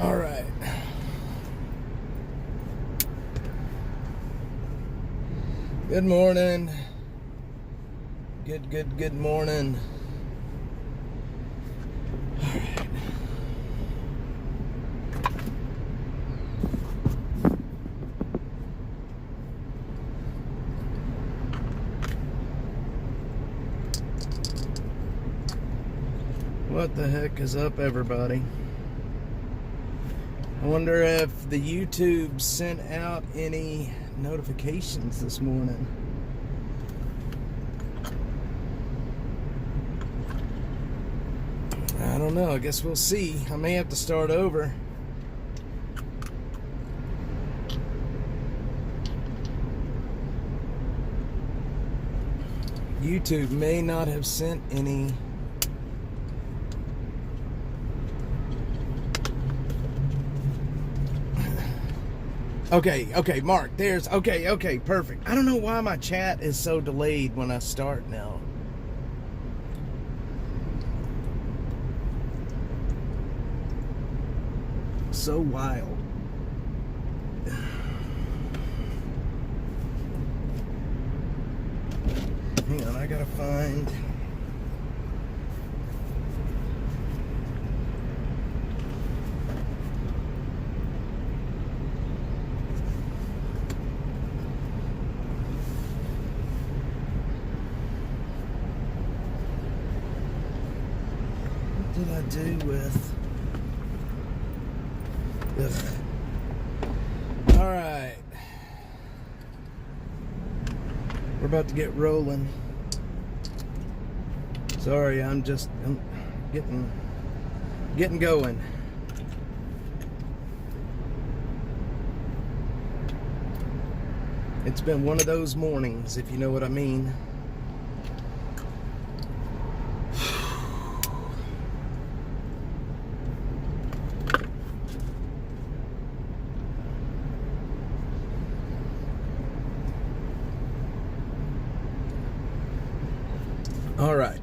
All right. Good morning. Good morning. All right. What the heck is up, everybody? I wonder if the YouTube sent out any notifications this morning. I don't know. I guess we'll see. I may have to start over. YouTube may not have sent any. Okay, Mark, there's, okay, perfect. I don't know why my chat is so delayed when I start now. So wild. Hang on, I gotta find... What did I do with... Ugh. All right, we're about to get rolling. Sorry, I'm getting going. It's been one of those mornings, if you know what I mean. All right.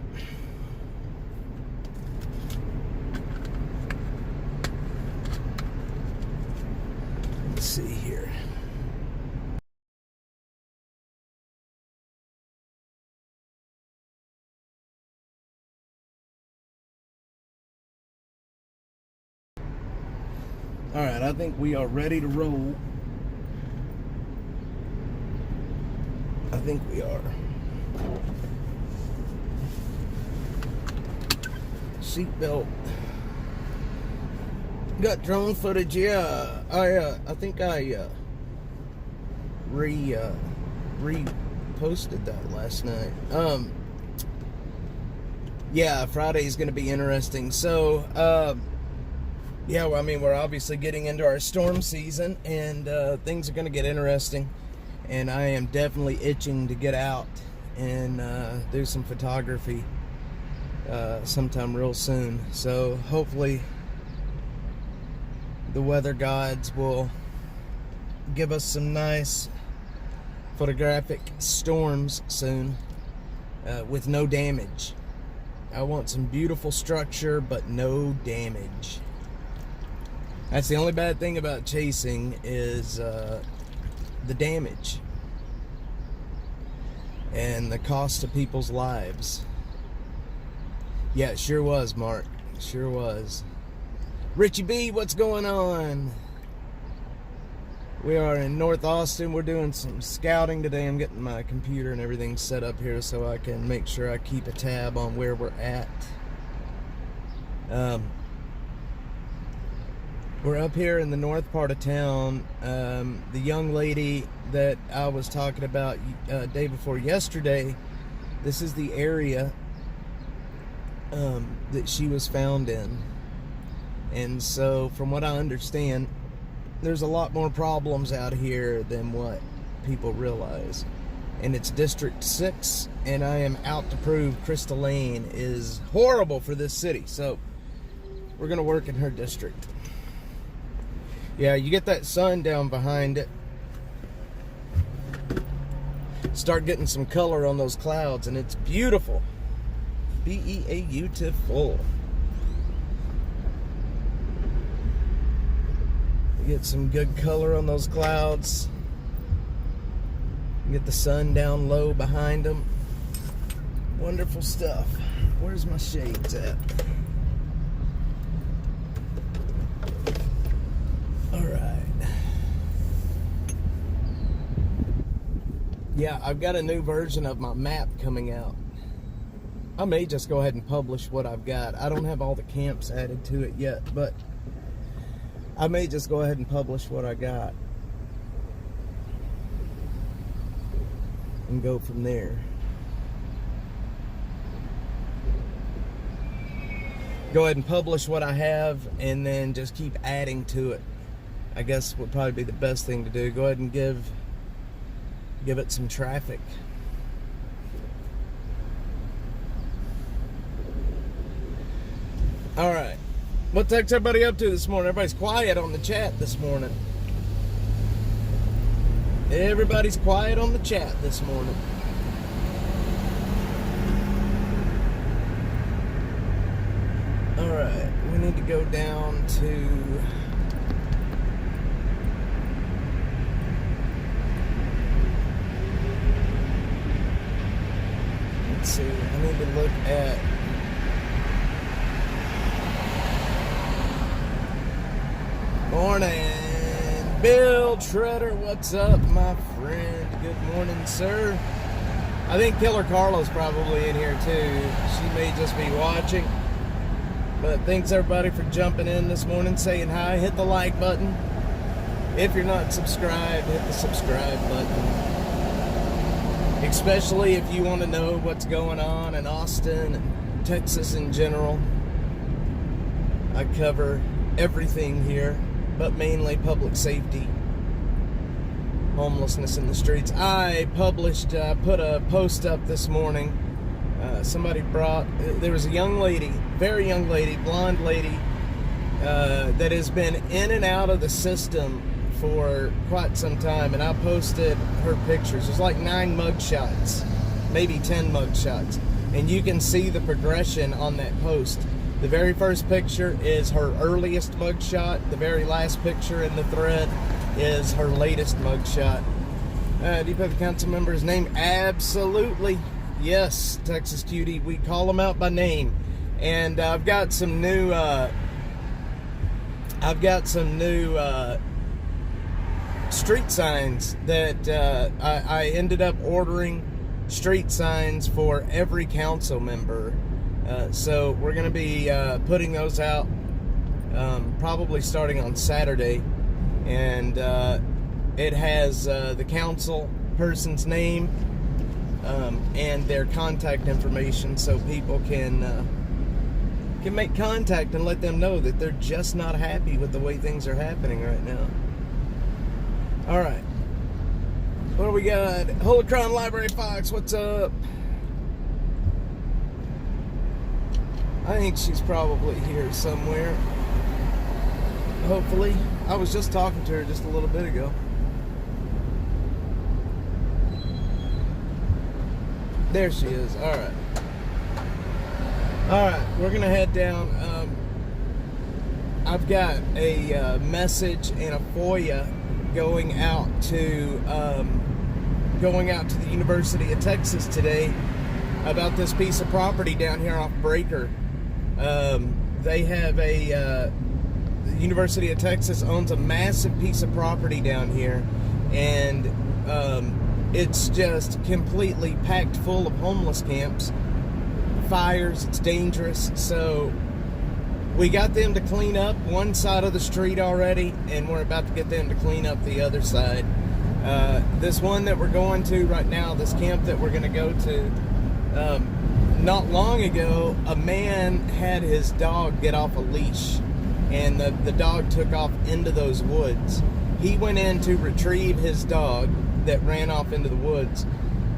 Let's see here. All right, I think we are ready to roll. I think we are. Seatbelt. Got drone footage. Yeah, I think I reposted that last night. Yeah, Friday is going to be interesting. So yeah, well, I mean, we're obviously getting into our storm season, and things are going to get interesting, and I am definitely itching to get out and do some photography sometime real soon. So hopefully the weather gods will give us some nice photographic storms soon with no damage. I want some beautiful structure but no damage. That's the only bad thing about chasing is the damage and the cost of people's lives. Yeah, it sure was, Mark. It sure was. Richie B, what's going on? We are in North Austin. We're doing some scouting today. I'm getting my computer and everything set up here so I can make sure I keep a tab on where we're at. We're up here in the north part of town. The young lady that I was talking about day before yesterday, this is the area that she was found in. And so from what I understand, there's a lot more problems out here than what people realize. And it's District 6, and I am out to prove Crystal Lane is horrible for this city. So we're gonna work in her district. Yeah, you get that sun down behind it, start getting some color on those clouds, and it's beautiful. B-E-A-U-tiful. Get some good color on those clouds. Get the sun down low behind them. Wonderful stuff. Where's my shades at? Alright. Yeah, I've got a new version of my map coming out. I may just go ahead and publish what I've got. I don't have all the camps added to it yet, but I may just go ahead and publish what I got and go from there. Go ahead and publish what I have and then just keep adding to it. I guess would probably be the best thing to do. Go ahead and give it some traffic. All right. What's everybody up to this morning? Everybody's quiet on the chat this morning. Everybody's quiet on the chat this morning. All right. We need to go down to... Let's see. I need to look at... Morning, Bill Treader. What's up, my friend? Good morning, sir. I think Killer Carla's probably in here too. She may just be watching. But thanks everybody for jumping in this morning, saying hi. Hit the like button. If you're not subscribed, hit the subscribe button. Especially if you want to know what's going on in Austin and Texas in general. I cover everything here, but mainly public safety, homelessness in the streets. I put a post up this morning. There was a young lady, very young lady, blonde lady, that has been in and out of the system for quite some time, and I posted her pictures. There's like 9 mugshots, maybe 10 mugshots, and you can see the progression on that post. The very first picture is her earliest mugshot. The very last picture in the thread is her latest mugshot. Do you put the council member's name? Absolutely. Yes, Texas Cutie. We call them out by name. And I've got some new street signs that I ended up ordering street signs for every council member. So we're going to be putting those out probably starting on Saturday, and it has the council person's name and their contact information, so people can make contact and let them know that they're just not happy with the way things are happening right now. All right, what do we got? Holocron Library Fox, what's up? I think she's probably here somewhere. Hopefully. I was just talking to her just a little bit ago. There she is. Alright. Alright, we're going to head down. I've got a message and a FOIA going out to the University of Texas today about this piece of property down here off Breaker. They have the University of Texas owns a massive piece of property down here, and it's just completely packed full of homeless camps, fires, it's dangerous. So we got them to clean up one side of the street already, and we're about to get them to clean up the other side. This one that we're going to right now, this camp that we're going to go to, not long ago, a man had his dog get off a leash, and the dog took off into those woods. He went in to retrieve his dog that ran off into the woods.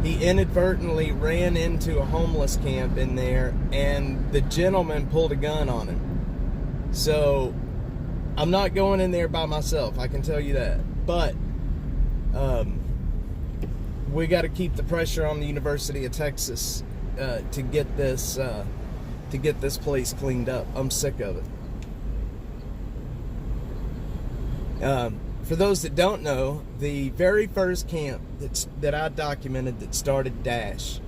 He inadvertently ran into a homeless camp in there, and the gentleman pulled a gun on him. So I'm not going in there by myself, I can tell you that. But we got to keep the pressure on the University of Texas to get this place cleaned up. I'm sick of it. For those that don't know, the very first camp that I documented that started Dash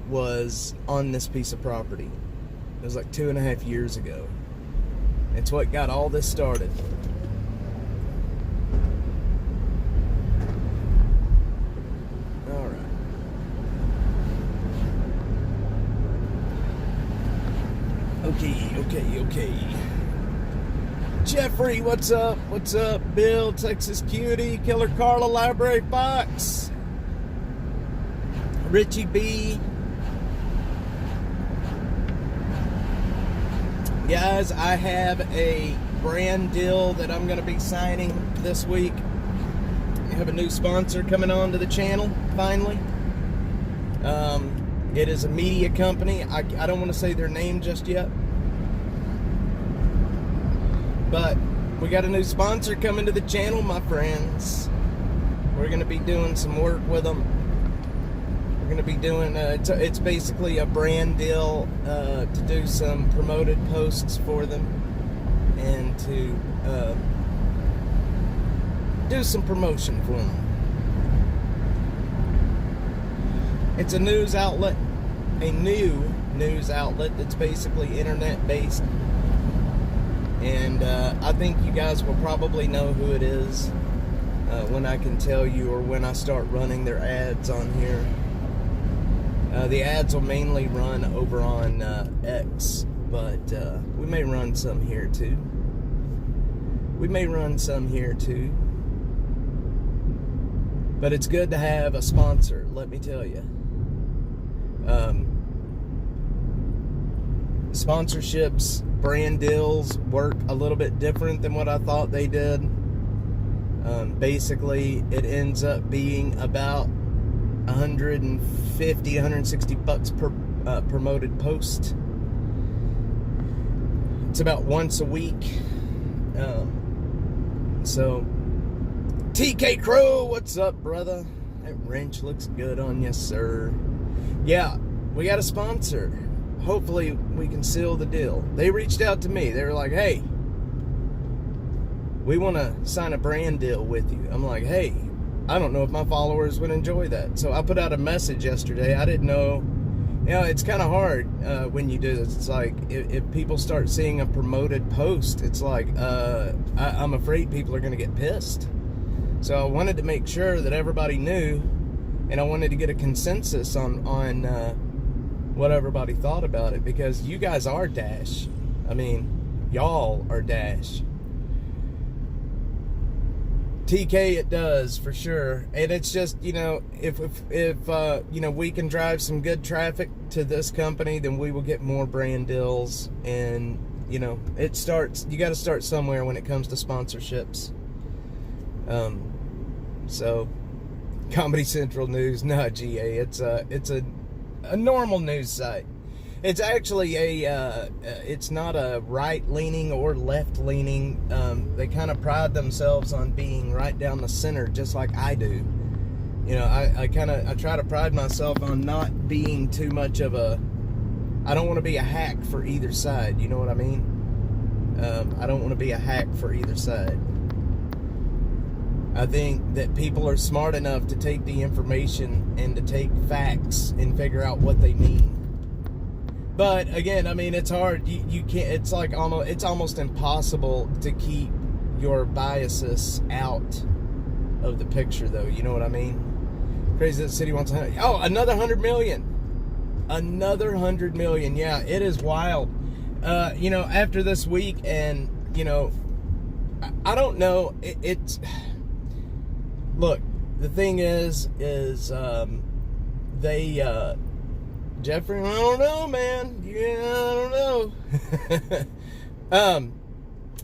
was on this piece of property. It was like 2.5 years ago. It's what got all this started. All right. Okay. Jeffrey, what's up? What's up? Bill, Texas Cutie, Killer Carla, Library Fox, Richie B. Guys, I have a brand deal that I'm going to be signing this week. I have a new sponsor coming on to the channel, finally. It is a media company. I don't want to say their name just yet. But we got a new sponsor coming to the channel, my friends. We're going to be doing some work with them. We're going to be doing, it's basically a brand deal to do some promoted posts for them and to do some promotion for them. It's a news outlet, a new news outlet that's basically internet-based. And I think you guys will probably know who it is when I can tell you, or when I start running their ads on here. The ads will mainly run over on X, but we may run some here too. But it's good to have a sponsor, let me tell you. Sponsorships, brand deals work a little bit different than what I thought they did. Basically, it ends up being about $150, $160 per promoted post. It's about once a week. So, TK Crow, what's up, brother? That wrench looks good on you, sir. Yeah, we got a sponsor. Hopefully we can seal the deal. They reached out to me. They were like, hey, we want to sign a brand deal with you. I'm like, hey, I don't know if my followers would enjoy that. So I put out a message yesterday. I didn't know. You know, it's kind of hard when you do this. It's like if people start seeing a promoted post, it's like I'm afraid people are going to get pissed. So I wanted to make sure that everybody knew, and I wanted to get a consensus on what everybody thought about it, because you guys are Dash. I mean, y'all are Dash. TK, it does for sure, and it's just, you know, if you know, we can drive some good traffic to this company, then we will get more brand deals, and you know, it starts. You got to start somewhere when it comes to sponsorships. So, Comedy Central News, nah, GA, it's a normal news site. It's actually it's not a right-leaning or left-leaning. They kind of pride themselves on being right down the center, just like I do. You know, I try to pride myself on not being too much of a, I don't want to be a hack for either side, you know what I mean? I don't want to be a hack for either side. I think that people are smart enough to take the information and to take facts and figure out what they mean. But again, I mean, it's hard. You can't. It's like almost impossible to keep your biases out of the picture, though. You know what I mean? Crazy that the city wants another 100 million. Another 100 million. Yeah, it is wild. You know, after this week, and you know, I don't know. It's look. The thing is they. Jeffrey, I don't know, man. Yeah, I don't know.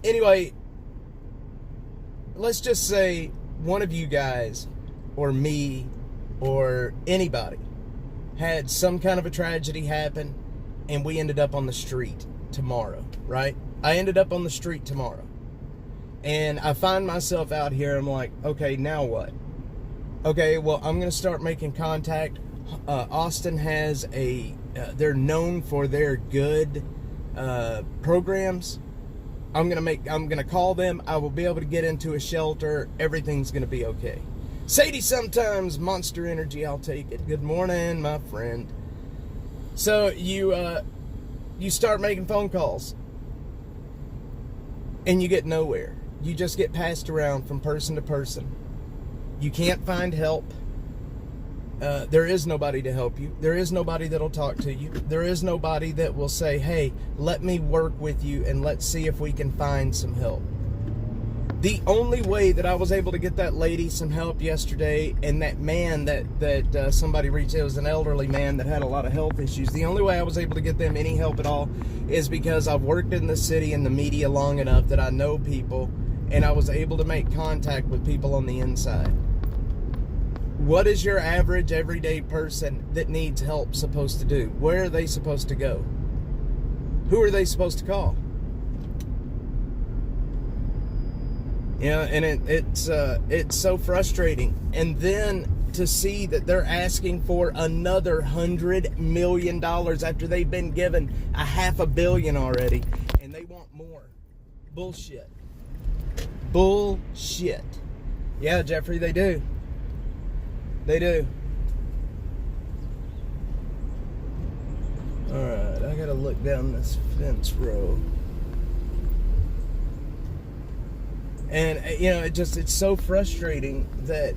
Anyway, let's just say one of you guys, or me, or anybody, had some kind of a tragedy happen, and we ended up on the street tomorrow, right? I ended up on the street tomorrow. And I find myself out here, I'm like, okay, now what? Okay, well, I'm going to start making contact. Austin has they're known for their good programs. I'm gonna call them. I will be able to get into a shelter. Everything's gonna be okay. Sadie, sometimes Monster Energy, I'll take it. Good morning, my friend. So you start making phone calls, and you get nowhere. You just get passed around from person to person. You can't find help. There is nobody to help you. There is nobody that'll talk to you. There is nobody that will say, hey, let me work with you and let's see if we can find some help. The only way that I was able to get that lady some help yesterday, and that man that somebody reached, it was an elderly man that had a lot of health issues. The only way I was able to get them any help at all is because I've worked in the city and the media long enough that I know people, and I was able to make contact with people on the inside. What is your average everyday person that needs help supposed to do? Where are they supposed to go? Who are they supposed to call? Yeah, and it's so frustrating. And then to see that they're asking for another $100 million after they've been given $500 million already, and they want more. Bullshit. Bullshit. Yeah, Jeffrey, they do. They do. All right, I gotta look down this fence row. And, you know, it's so frustrating that,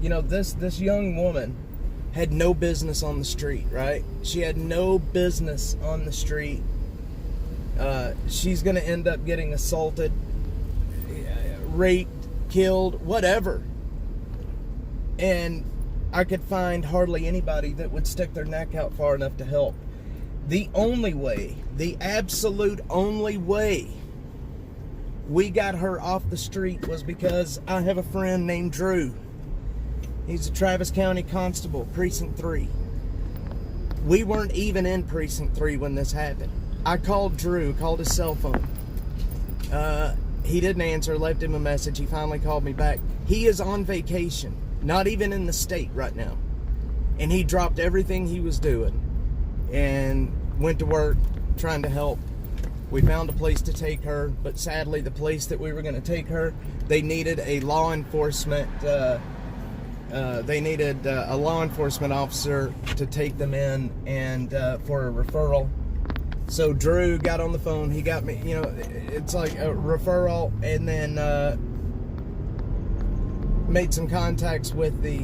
you know, this young woman had no business on the street, right? She had no business on the street. She's going to end up getting assaulted, raped, killed, whatever. And I could find hardly anybody that would stick their neck out far enough to help. The only way, the absolute only way we got her off the street was because I have a friend named Drew. He's a Travis County Constable, Precinct 3. We weren't even in Precinct 3 when this happened. I called Drew, called his cell phone. He didn't answer, left him a message. He finally called me back. He is on vacation, not even in the state right now. And he dropped everything he was doing and went to work trying to help. We found a place to take her, but sadly the place that we were going to take her, they needed a law enforcement officer to take them in and for a referral. So Drew got on the phone. He got me, you know, it's like a referral, and then made some contacts with the,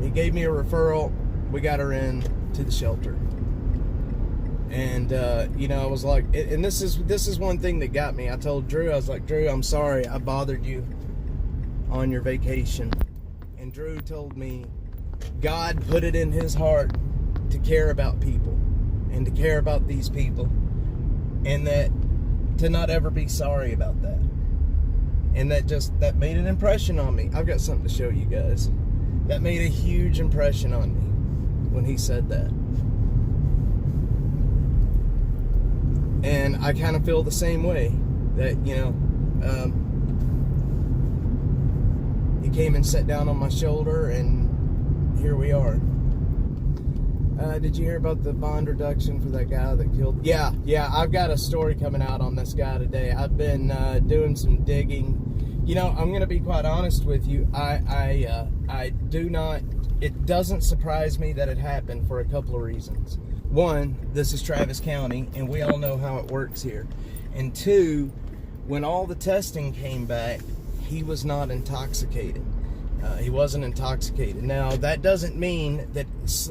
he gave me a referral. We got her in to the shelter. And, you know, I was like, and this is one thing that got me. I told Drew, I was like, Drew, I'm sorry I bothered you on your vacation. And Drew told me God put it in his heart to care about people and to care about these people, and that to not ever be sorry about that. And that made an impression on me. I've got something to show you guys. That made a huge impression on me when he said that. And I kind of feel the same way, that, you know, he came and sat down on my shoulder, and here we are. Did you hear about the bond reduction for that guy that killed? Yeah, I've got a story coming out on this guy today. I've been doing some digging. You know, I'm going to be quite honest with you. I do not, it doesn't surprise me that it happened for a couple of reasons. One, this is Travis County, and we all know how it works here. And two, when all the testing came back, he was not intoxicated. He wasn't intoxicated. Now, that doesn't mean that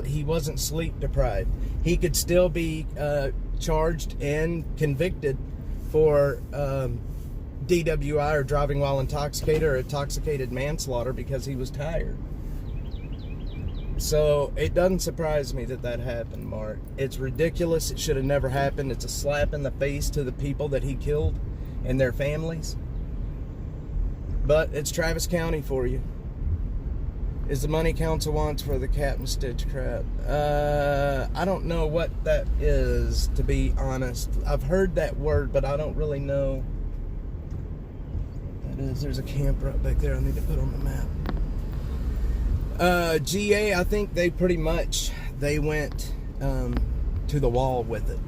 he wasn't sleep deprived. He could still be charged and convicted for DWI, or driving while intoxicated, or intoxicated manslaughter, because he was tired. So it doesn't surprise me that happened, Mark. It's ridiculous. It should have never happened. It's a slap in the face to the people that he killed and their families. But it's Travis County for you. Is the money council wants for the cap and stitch crap? I don't know what that is, to be honest. I've heard that word, but I don't really know what that is. There's a camp right back there I need to put on the map. GA, I think they pretty much, they went to the wall with it.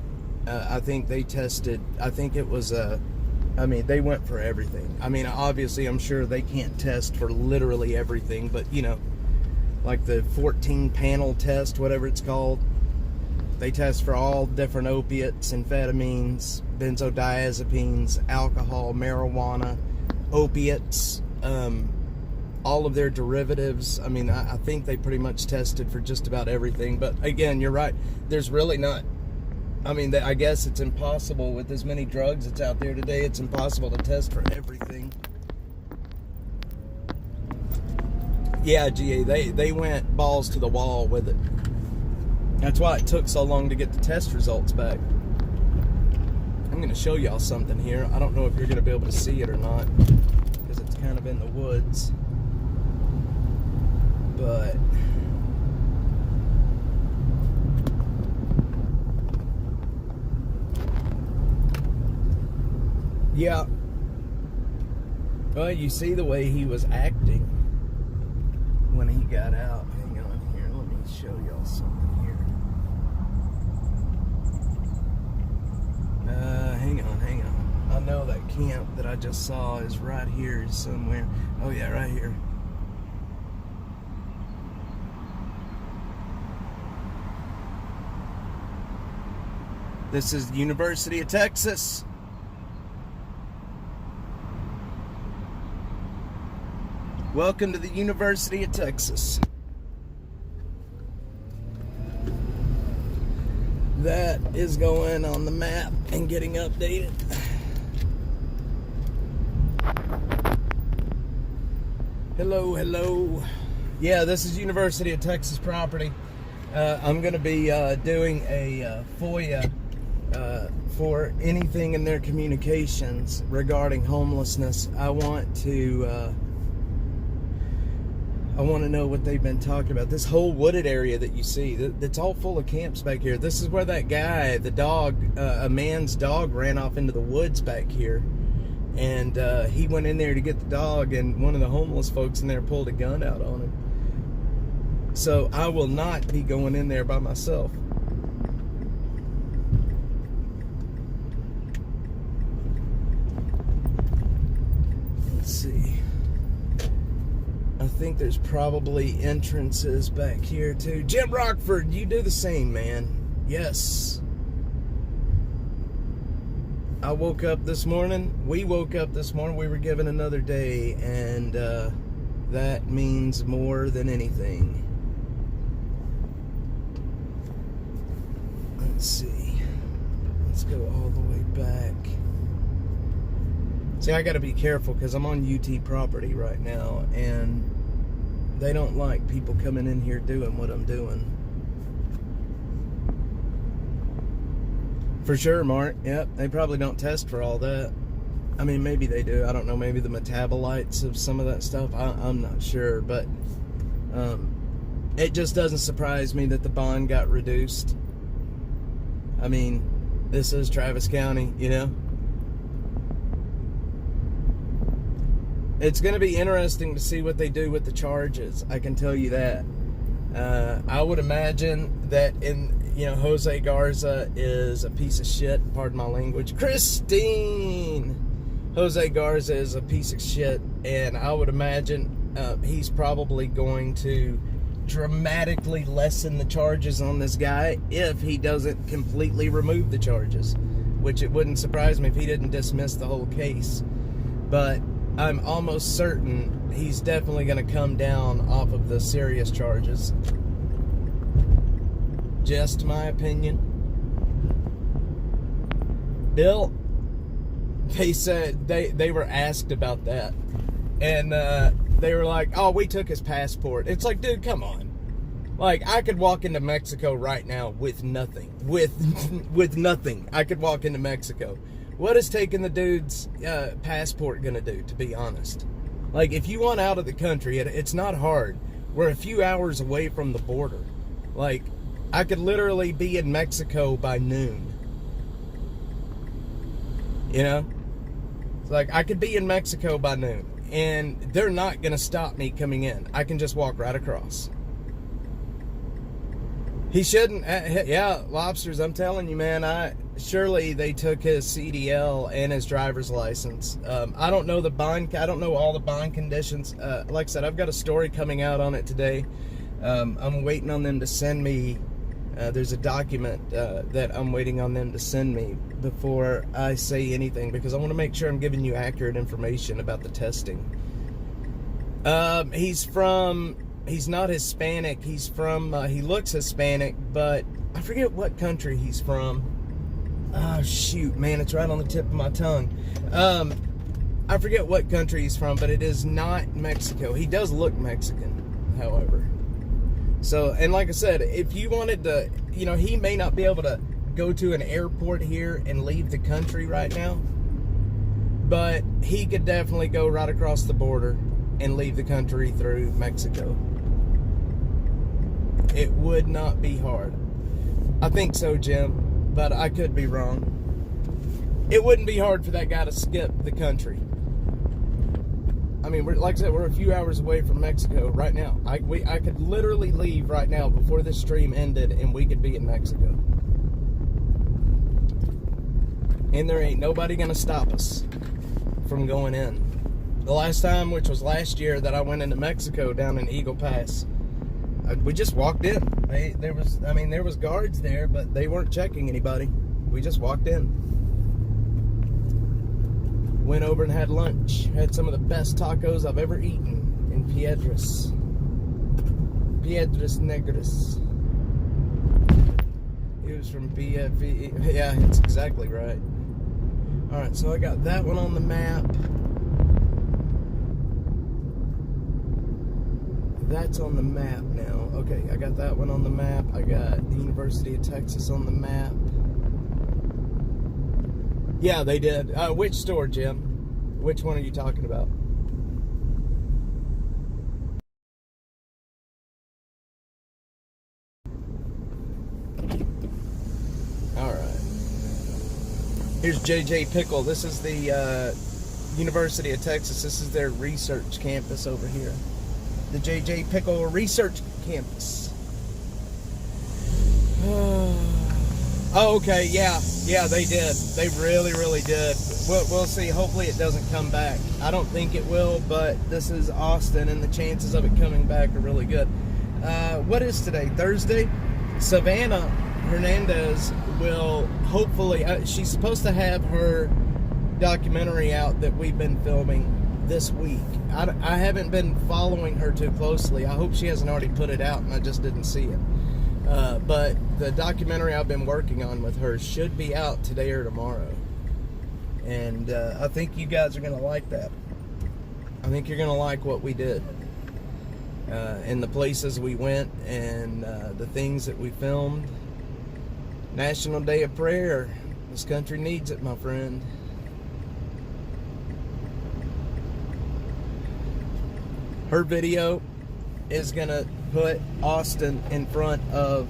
I think they tested, I think it was I mean, they went for everything. I mean, obviously, I'm sure they can't test for literally everything, but, you know, like the 14 panel test, whatever it's called, they test for all different opiates, amphetamines, benzodiazepines, alcohol, marijuana, opiates, all of their derivatives. I mean, I think they pretty much tested for just about everything. But again, you're right. There's really not, I mean, I guess it's impossible with as many drugs that's out there today. It's impossible to test for everything. Yeah, GA, they went balls to the wall with it. That's why it took so long to get the test results back. I'm going to show y'all something here. I don't know if you're going to be able to see it or not, because it's kind of in the woods. But yeah, well, you see the way he was acting when he got out. Hang on here, let me show y'all something here. Hang on. I know that camp that I just saw is right here somewhere. Oh yeah, right here. This is the University of Texas. Welcome to the University of Texas. That is going on the map and getting updated. Hello, hello. Yeah, this is University of Texas property. I'm going to be doing a FOIA for anything in their communications regarding homelessness. I want to know what they've been talking about. This whole wooded area that you see, that's all full of camps back here. This is where that guy, the dog, a man's dog ran off into the woods back here. And he went in there to get the dog, and one of the homeless folks in there pulled a gun out on him. So I will not be going in there by myself. Let's see. I think there's probably entrances back here too. Jim Rockford, you do the same, man. Yes. I woke up this morning. We woke up this morning. We were given another day, and that means more than anything. Let's see. Let's go all the way back. See, I got to be careful because I'm on UT property right now, and they don't like people coming in here doing what I'm doing. For sure, Mark. Yep, they probably don't test for all that. I mean, maybe they do. I don't know. Maybe the metabolites of some of that stuff. I'm not sure, but it just doesn't surprise me that the bond got reduced. I mean, this is Travis County, you know. It's going to be interesting to see what they do with the charges. I can tell you that. I would imagine that Jose Garza is a piece of shit. Pardon my language. Christine! Jose Garza is a piece of shit. And I would imagine he's probably going to dramatically lessen the charges on this guy if he doesn't completely remove the charges. Which it wouldn't surprise me if he didn't dismiss the whole case. But I'm almost certain he's definitely going to come down off of the serious charges. Just my opinion. Bill, they said they were asked about that, and they were like, "Oh, we took his passport." It's like, dude, come on. Like, I could walk into Mexico right now with nothing. With nothing, I could walk into Mexico. What is taking the dude's passport gonna do, to be honest? Like, if you want out of the country, it's not hard. We're a few hours away from the border. Like, I could literally be in Mexico by noon. You know? It's like, I could be in Mexico by noon, and they're not gonna stop me coming in. I can just walk right across. He shouldn't. Yeah, lobsters, I'm telling you, man, surely they took his CDL and his driver's license. I don't know the bond. I don't know all the bond conditions. Like I said, I've got a story coming out on it today. I'm waiting on them to send me. There's a document that I'm waiting on them to send me before I say anything, because I want to make sure I'm giving you accurate information about the testing. He's not Hispanic. He's from, he looks Hispanic, but I forget what country he's from. Oh, shoot, man, it's right on the tip of my tongue. I forget what country he's from, but it is not Mexico. He does look Mexican, however. So, and like I said, if you wanted to, you know, he may not be able to go to an airport here and leave the country right now, but he could definitely go right across the border and leave the country through Mexico. It would not be hard. I think so, Jim, but I could be wrong. It wouldn't be hard for that guy to skip the country. I mean, like I said, we're a few hours away from Mexico right now. I could literally leave right now before this stream ended, and we could be in Mexico. And there ain't nobody gonna stop us from going in. The last time, which was last year, that I went into Mexico down in Eagle Pass, we just walked in. There was guards there, but they weren't checking anybody. We just walked in. Went over and had lunch. Had some of the best tacos I've ever eaten in Piedras Negras. He was from PFE. Yeah, it's exactly right. Alright, so I got that one on the map. That's on the map now. Okay, I got that one on the map. I got the University of Texas on the map. Yeah, they did. Which store, Jim? Which one are you talking about? All right. Here's JJ Pickle. This is the University of Texas. This is their research campus over here. The JJ Pickle Research Campus. Oh, okay, yeah, they did. They really, really did. We'll see. Hopefully it doesn't come back. I don't think it will, but this is Austin, and the chances of it coming back are really good. What is today? Thursday? Savannah Hernandez will hopefully, she's supposed to have her documentary out that we've been filming this week. I haven't been following her too closely. I hope she hasn't already put it out and I just didn't see it. But the documentary I've been working on with her should be out today or tomorrow. And I think you guys are going to like that. I think you're going to like what we did. And the places we went and the things that we filmed. National Day of Prayer. This country needs it, my friend. Her video is going to put Austin in front of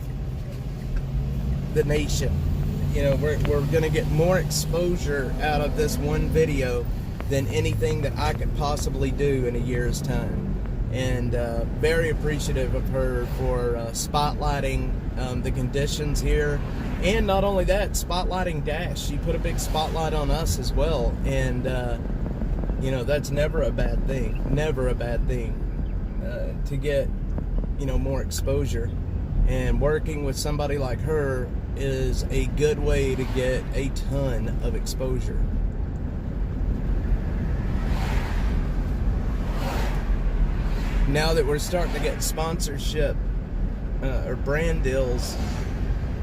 the nation. You know, we're going to get more exposure out of this one video than anything that I could possibly do in a year's time. And very appreciative of her for spotlighting the conditions here. And not only that, spotlighting Dash. She put a big spotlight on us as well. And, you know, that's never a bad thing. Never a bad thing to get, you know, more exposure. And working with somebody like her is a good way to get a ton of exposure. Now that we're starting to get sponsorship or brand deals,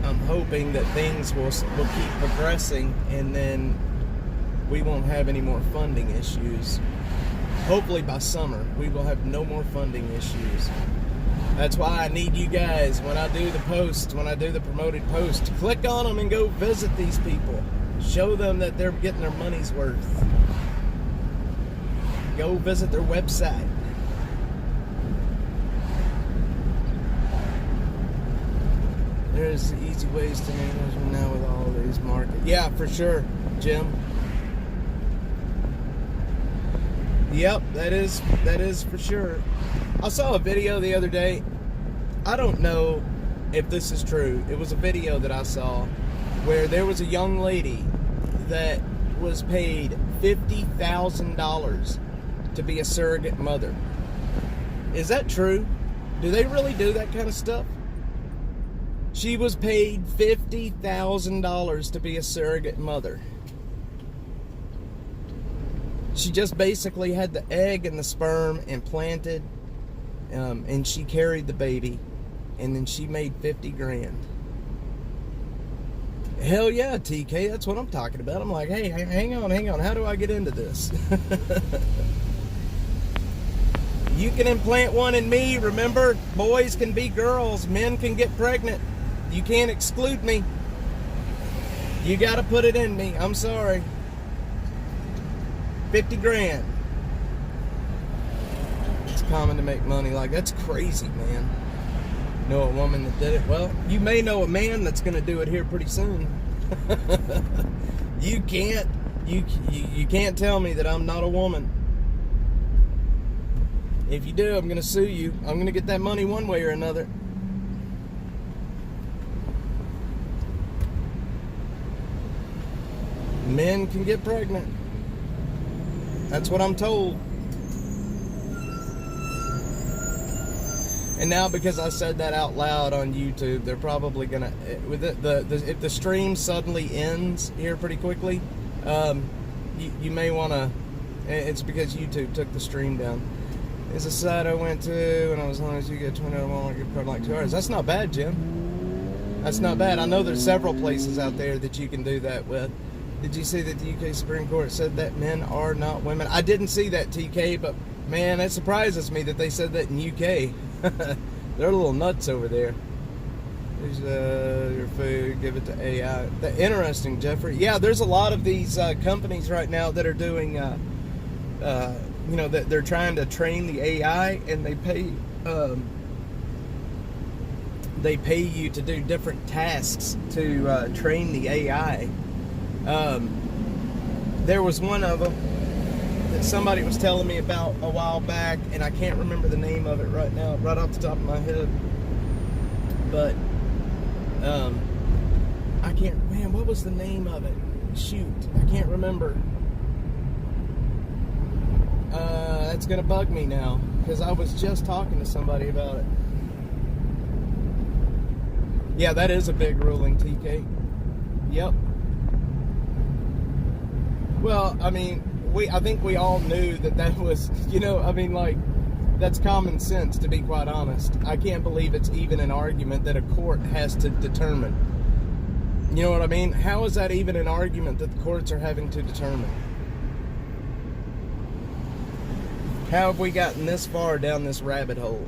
I'm hoping that things will keep progressing, and then we won't have any more funding issues. Hopefully by summer, we will have no more funding issues. That's why I need you guys, when I do the post, when I do the promoted post, to click on them and go visit these people. Show them that they're getting their money's worth. Go visit their website. There's easy ways to manage them now with all these markets. Yeah, for sure, Jim. Yep, that is for sure. I saw a video the other day. I don't know if this is true. It was a video that I saw where there was a young lady that was paid $50,000 to be a surrogate mother. Is that true? Do they really do that kind of stuff? She was paid $50,000 to be a surrogate mother. She just basically had the egg and the sperm implanted, and she carried the baby, and then she made 50 grand. Hell yeah, TK, that's what I'm talking about. I'm like, hey, hang on, how do I get into this? You can implant one in me, remember? Boys can be girls, men can get pregnant. You can't exclude me. You gotta put it in me, I'm sorry. 50 grand. It's common to make money like that's crazy, man. Know a woman that did it? Well, you may know a man that's gonna do it here pretty soon. You can't tell me that I'm not a woman. If you do, I'm gonna sue you. I'm gonna get that money one way or another. Men can get pregnant. That's what I'm told. And now, because I said that out loud on YouTube, they're probably gonna, with if the stream suddenly ends here pretty quickly, you may want to. It's because YouTube took the stream down. It's a site I went to, and as long as you get $20 Walmart gift card in like 2 hours. That's not bad, Jim. That's not bad. I know there's several places out there that you can do that with. Did you see that the UK Supreme Court said that men are not women? I didn't see that, TK, but man, it surprises me that they said that in UK. They're a little nuts over there. Here's your food, give it to AI. Interesting, Jeffrey. Yeah, there's a lot of these companies right now that are doing, that they're trying to train the AI, and they pay you to do different tasks to train the AI. There was one of them that somebody was telling me about a while back, and I can't remember the name of it right now, right off the top of my head. But I can't. Man, what was the name of it? Shoot, I can't remember. That's gonna bug me now because I was just talking to somebody about it. Yeah, that is a big ruling, TK. Yep. Well, I mean, I think we all knew that was, that's common sense, to be quite honest. I can't believe it's even an argument that a court has to determine. You know what I mean? How is that even an argument that the courts are having to determine? How have we gotten this far down this rabbit hole?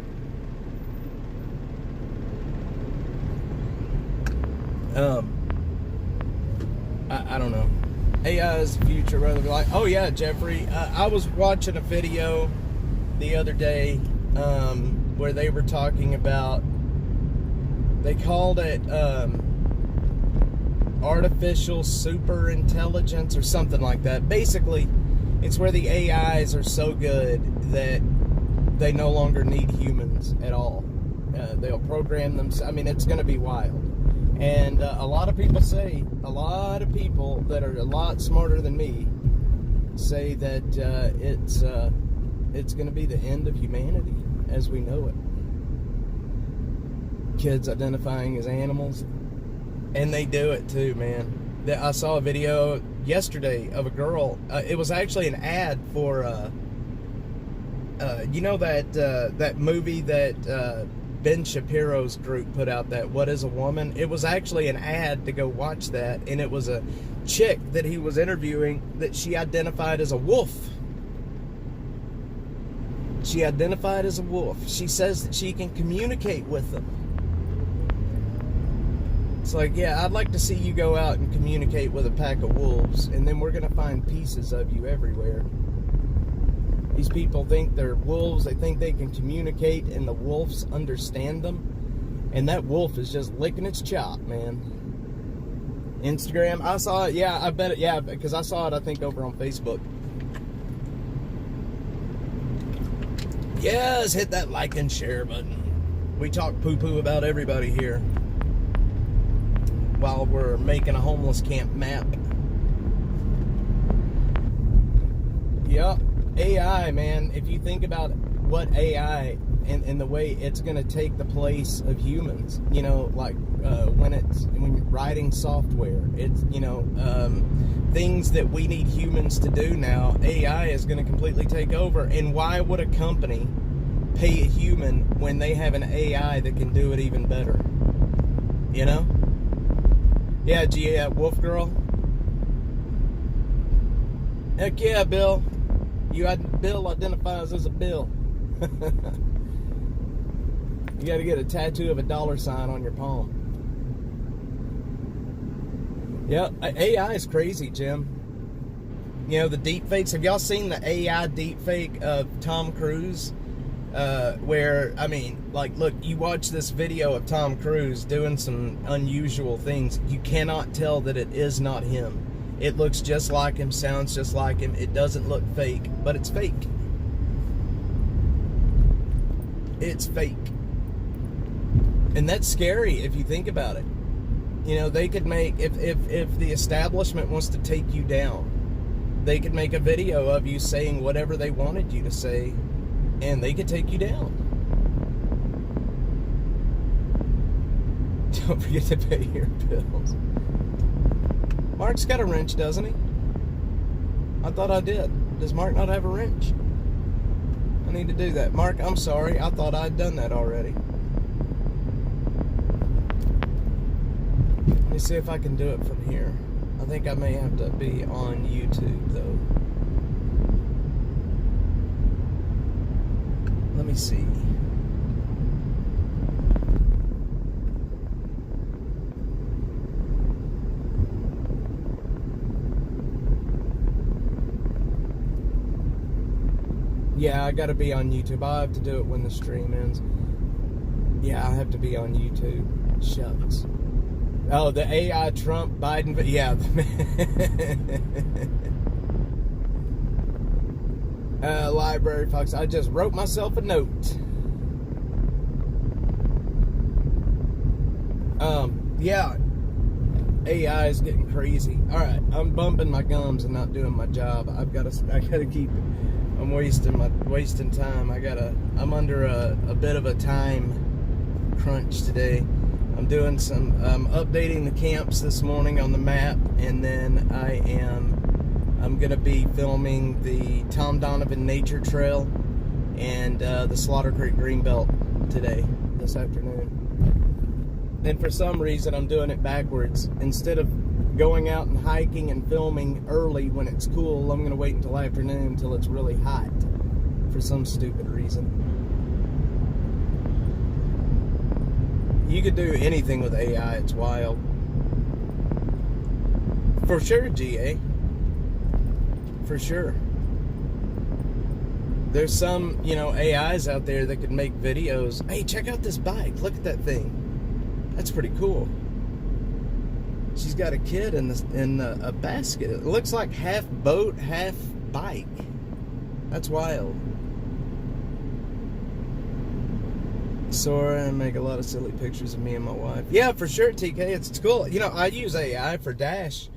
I don't know. AI is the future, rather than like, oh yeah, Jeffrey, I was watching a video the other day where they were talking about, they called it artificial super intelligence or something like that. Basically, it's where the AIs are so good that they no longer need humans at all. They'll program them. I mean, it's going to be wild. And a lot of people that are a lot smarter than me say that it's going to be the end of humanity as we know it. Kids identifying as animals, and they do it too, man. I saw a video yesterday of a girl. It was actually an ad for that movie that Ben Shapiro's group put out, that What is a Woman? It was actually an ad to go watch that, and it was a chick that he was interviewing that she identified as a wolf. She identified as a wolf. She says that she can communicate with them. It's like, yeah, I'd like to see you go out and communicate with a pack of wolves, and then we're going to find pieces of you everywhere. These people think they're wolves. They think they can communicate, and the wolves understand them. And that wolf is just licking its chop, man. Instagram, I saw it. Yeah, I bet it. Yeah, because I saw it, I think, over on Facebook. Yes, hit that like and share button. We talk poo-poo about everybody here. while we're making a homeless camp map. Yep, AI, man. If you think about what AI and the way it's going to take the place of humans, you know, like when you're writing software, it's, you know, things that we need humans to do now, AI is going to completely take over. And why would a company pay a human when they have an AI that can do it even better? You know? Yeah, Wolf Girl. Heck yeah, Bill. Bill identifies as a Bill. You got to get a tattoo of a $sign on your palm. Yeah, AI is crazy, Jim. You know, the deep fakes. Have y'all seen the AI deep fake of Tom Cruise? Where, I mean, like, look, you watch this video of Tom Cruise doing some unusual things. You cannot tell that it is not him. It looks just like him, sounds just like him. It doesn't look fake, but it's fake. It's fake. And that's scary if you think about it. You know, they could make, if the establishment wants to take you down, they could make a video of you saying whatever they wanted you to say, and they could take you down. Don't forget to pay your bills. Mark's got a wrench, doesn't he? I thought I did. Does Mark not have a wrench? I need to do that. Mark, I'm sorry. I thought I'd done that already. Let me see if I can do it from here. I think I may have to be on YouTube, though. Let me see. Yeah, I gotta be on YouTube. I'll have to do it when the stream ends. Yeah, I have to be on YouTube. Shucks. Oh, the AI Trump Biden. Yeah. Library Fox. I just wrote myself a note. Yeah. AI is getting crazy. All right, I'm bumping my gums and not doing my job. I gotta keep. I'm wasting time. I'm under a bit of a time crunch today. I'm doing some updating the camps this morning on the map, and then I'm gonna be filming the Tom Donovan Nature Trail and the Slaughter Creek Greenbelt this afternoon. And for some reason, I'm doing it backwards. Instead of going out and hiking and filming early when it's cool, I'm going to wait until afternoon until it's really hot for some stupid reason. You could do anything with AI. It's wild. For sure, GA. For sure. There's some, you know, AIs out there that could make videos. Hey, check out this bike. Look at that thing. That's pretty cool. She's got a kid in a basket. It looks like half boat, half bike. That's wild. Sora and make a lot of silly pictures of me and my wife. Yeah, for sure, TK. It's cool. You know, I use AI for Dash.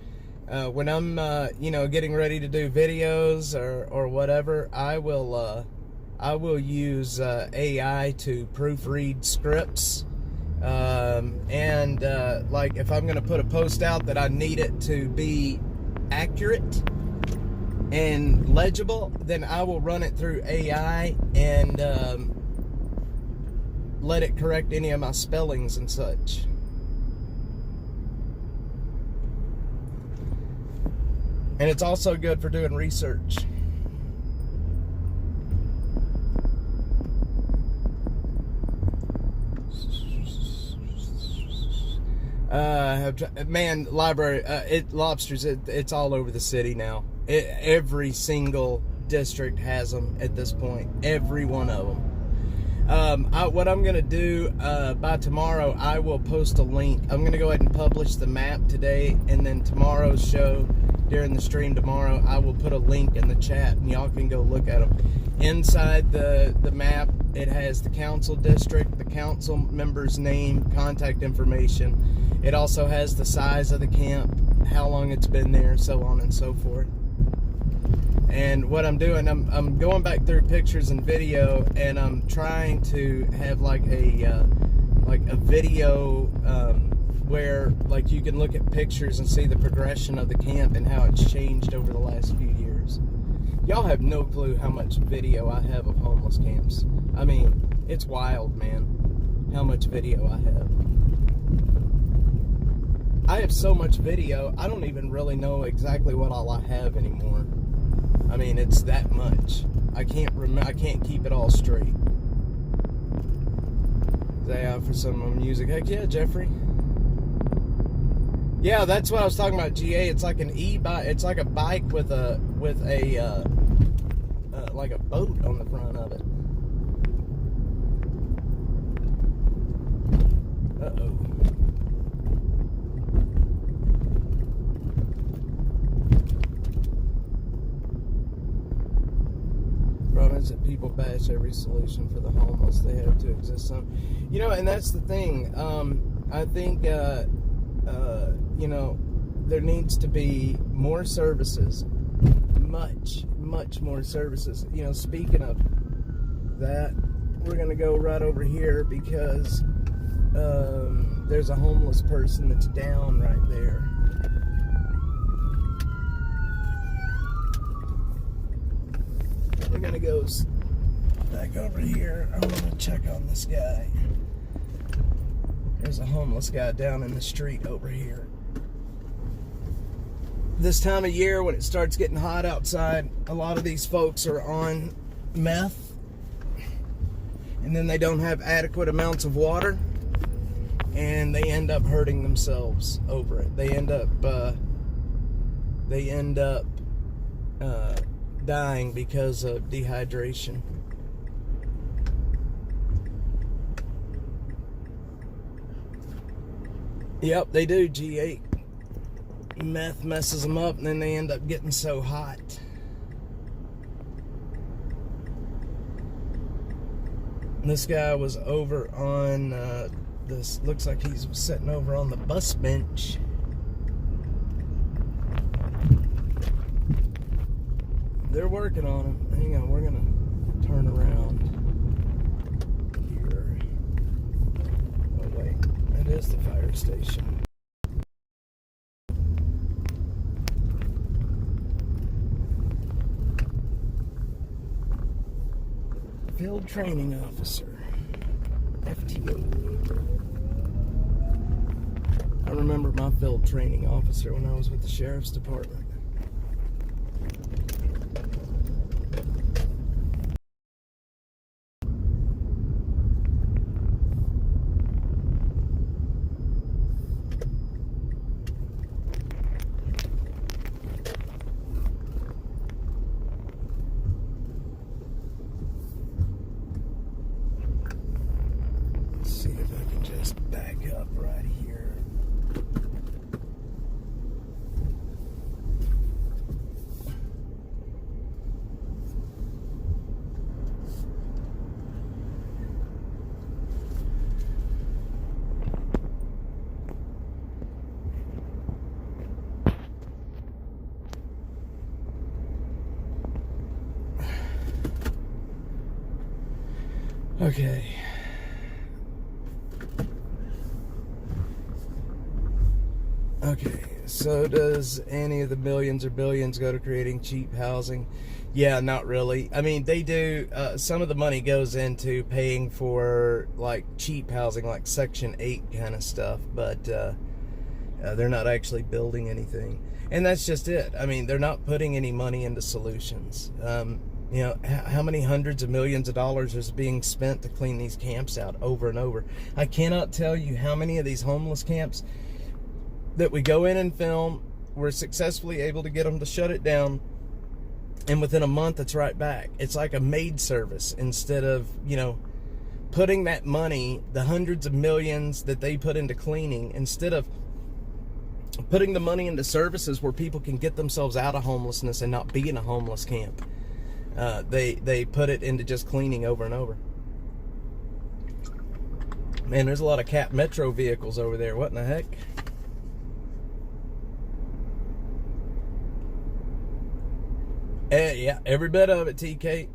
When I'm, you know, getting ready to do videos or whatever, I will use AI to proofread scripts. Like if I'm going to put a post out that I need it to be accurate and legible, then I will run it through AI and let it correct any of my spellings and such. And it's also good for doing research. Man, library, lobsters, it's all over the city now. Every single district has them at this point. Every one of them. What I'm going to do by tomorrow, I will post a link. I'm going to go ahead and publish the map today, and then tomorrow's show, during the stream tomorrow, I will put a link in the chat and y'all can go look at them. Inside the map, it has the council district, the council member's name, contact information. It also has the size of the camp, how long it's been there, so on and so forth. And what I'm doing, I'm going back through pictures and video, and I'm trying to have like a video where like you can look at pictures and see the progression of the camp and how it's changed over the last few years. Y'all have no clue how much video I have of homeless camps. I mean, it's wild, man, how much video I have. I have so much video, I don't even really know exactly what all I have anymore. I mean, it's that much. I can't keep it all straight. They out for some music. Heck yeah, Jeffrey. Yeah, that's what I was talking about, GA. It's like an e-bike. It's like a bike with a like a boat on the front of it. Uh-oh. Problem is that people bash every solution for the homeless. They have to exist some. You know, and that's the thing. I think you know, there needs to be more services, much more services. You know, speaking of that, we're gonna go right over here because there's a homeless person that's down right there. We're gonna go back over here. I want to check on this guy. There's a homeless guy down in the street over here. This time of year, when it starts getting hot outside, a lot of these folks are on meth, and then they don't have adequate amounts of water, and they end up hurting themselves over it. They end up dying because of dehydration. Yep, they do, G8. Meth messes them up, and then they end up getting so hot. This guy was over on this. Looks like he's sitting over on the bus bench. They're working on him. Hang on, we're gonna turn around here. Oh wait, that is the fire station. Field Training Officer, FTO. I remember my field training officer when I was with the Sheriff's Department. See if I can just back up right here. Okay. Okay, so does any of the millions or billions go to creating cheap housing? Yeah, not really. I mean, they do, some of the money goes into paying for, like, cheap housing, like Section 8 kind of stuff, but they're not actually building anything. And that's just it. I mean, they're not putting any money into solutions. You know, how many hundreds of millions of dollars is being spent to clean these camps out over and over? I cannot tell you how many of these homeless camps that we go in and film, we're successfully able to get them to shut it down, and within a month it's right back. It's like a maid service instead of, you know, putting that money, the hundreds of millions that they put into cleaning, instead of putting the money into services where people can get themselves out of homelessness and not be in a homeless camp. They put it into just cleaning over and over. Man, there's a lot of Cap Metro vehicles over there. What in the heck? Yeah, every bit of it, TK.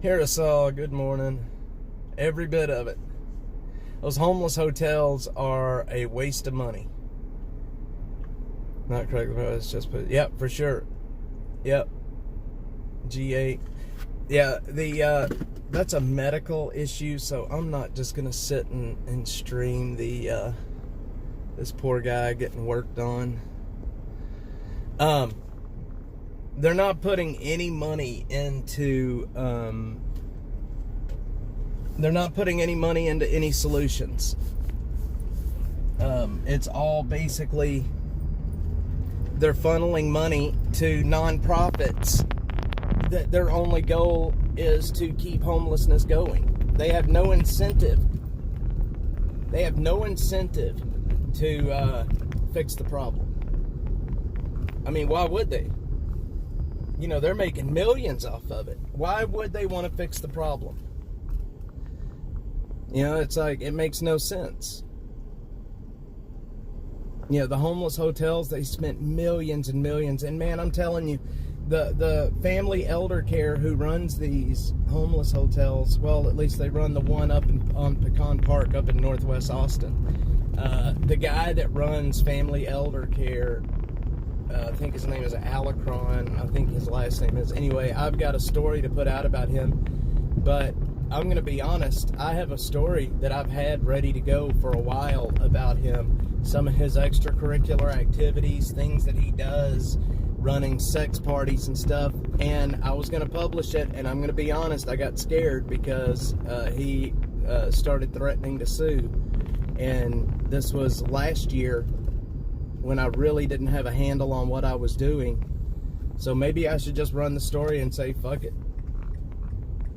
Harrisol, good morning. Every bit of it. Those homeless hotels are a waste of money. Not correct, it's just put. Yep, for sure. Yep. G8. Yeah, that's a medical issue, so I'm not just gonna sit and stream this poor guy getting worked on. They're not putting any money into any solutions. It's all basically they're funneling money to nonprofits that their only goal is to keep homelessness going. They have no incentive. They have no incentive to fix the problem. I mean, why would they? You know, they're making millions off of it. Why would they want to fix the problem? You know, it's like, it makes no sense. You know, the homeless hotels, they spent millions and millions. And man, I'm telling you, the family elder care who runs these homeless hotels, well, at least they run the one up on Pecan Park up in Northwest Austin. The guy that runs family elder care, I think his name is Aircrashinfo. I think his last name is. Anyway, I've got a story to put out about him. But I'm going to be honest. I have a story that I've had ready to go for a while about him. Some of his extracurricular activities, things that he does, running sex parties and stuff. And I was going to publish it. And I'm going to be honest. I got scared because he started threatening to sue. And this was last year, when I really didn't have a handle on what I was doing. So maybe I should just run the story and say, fuck it.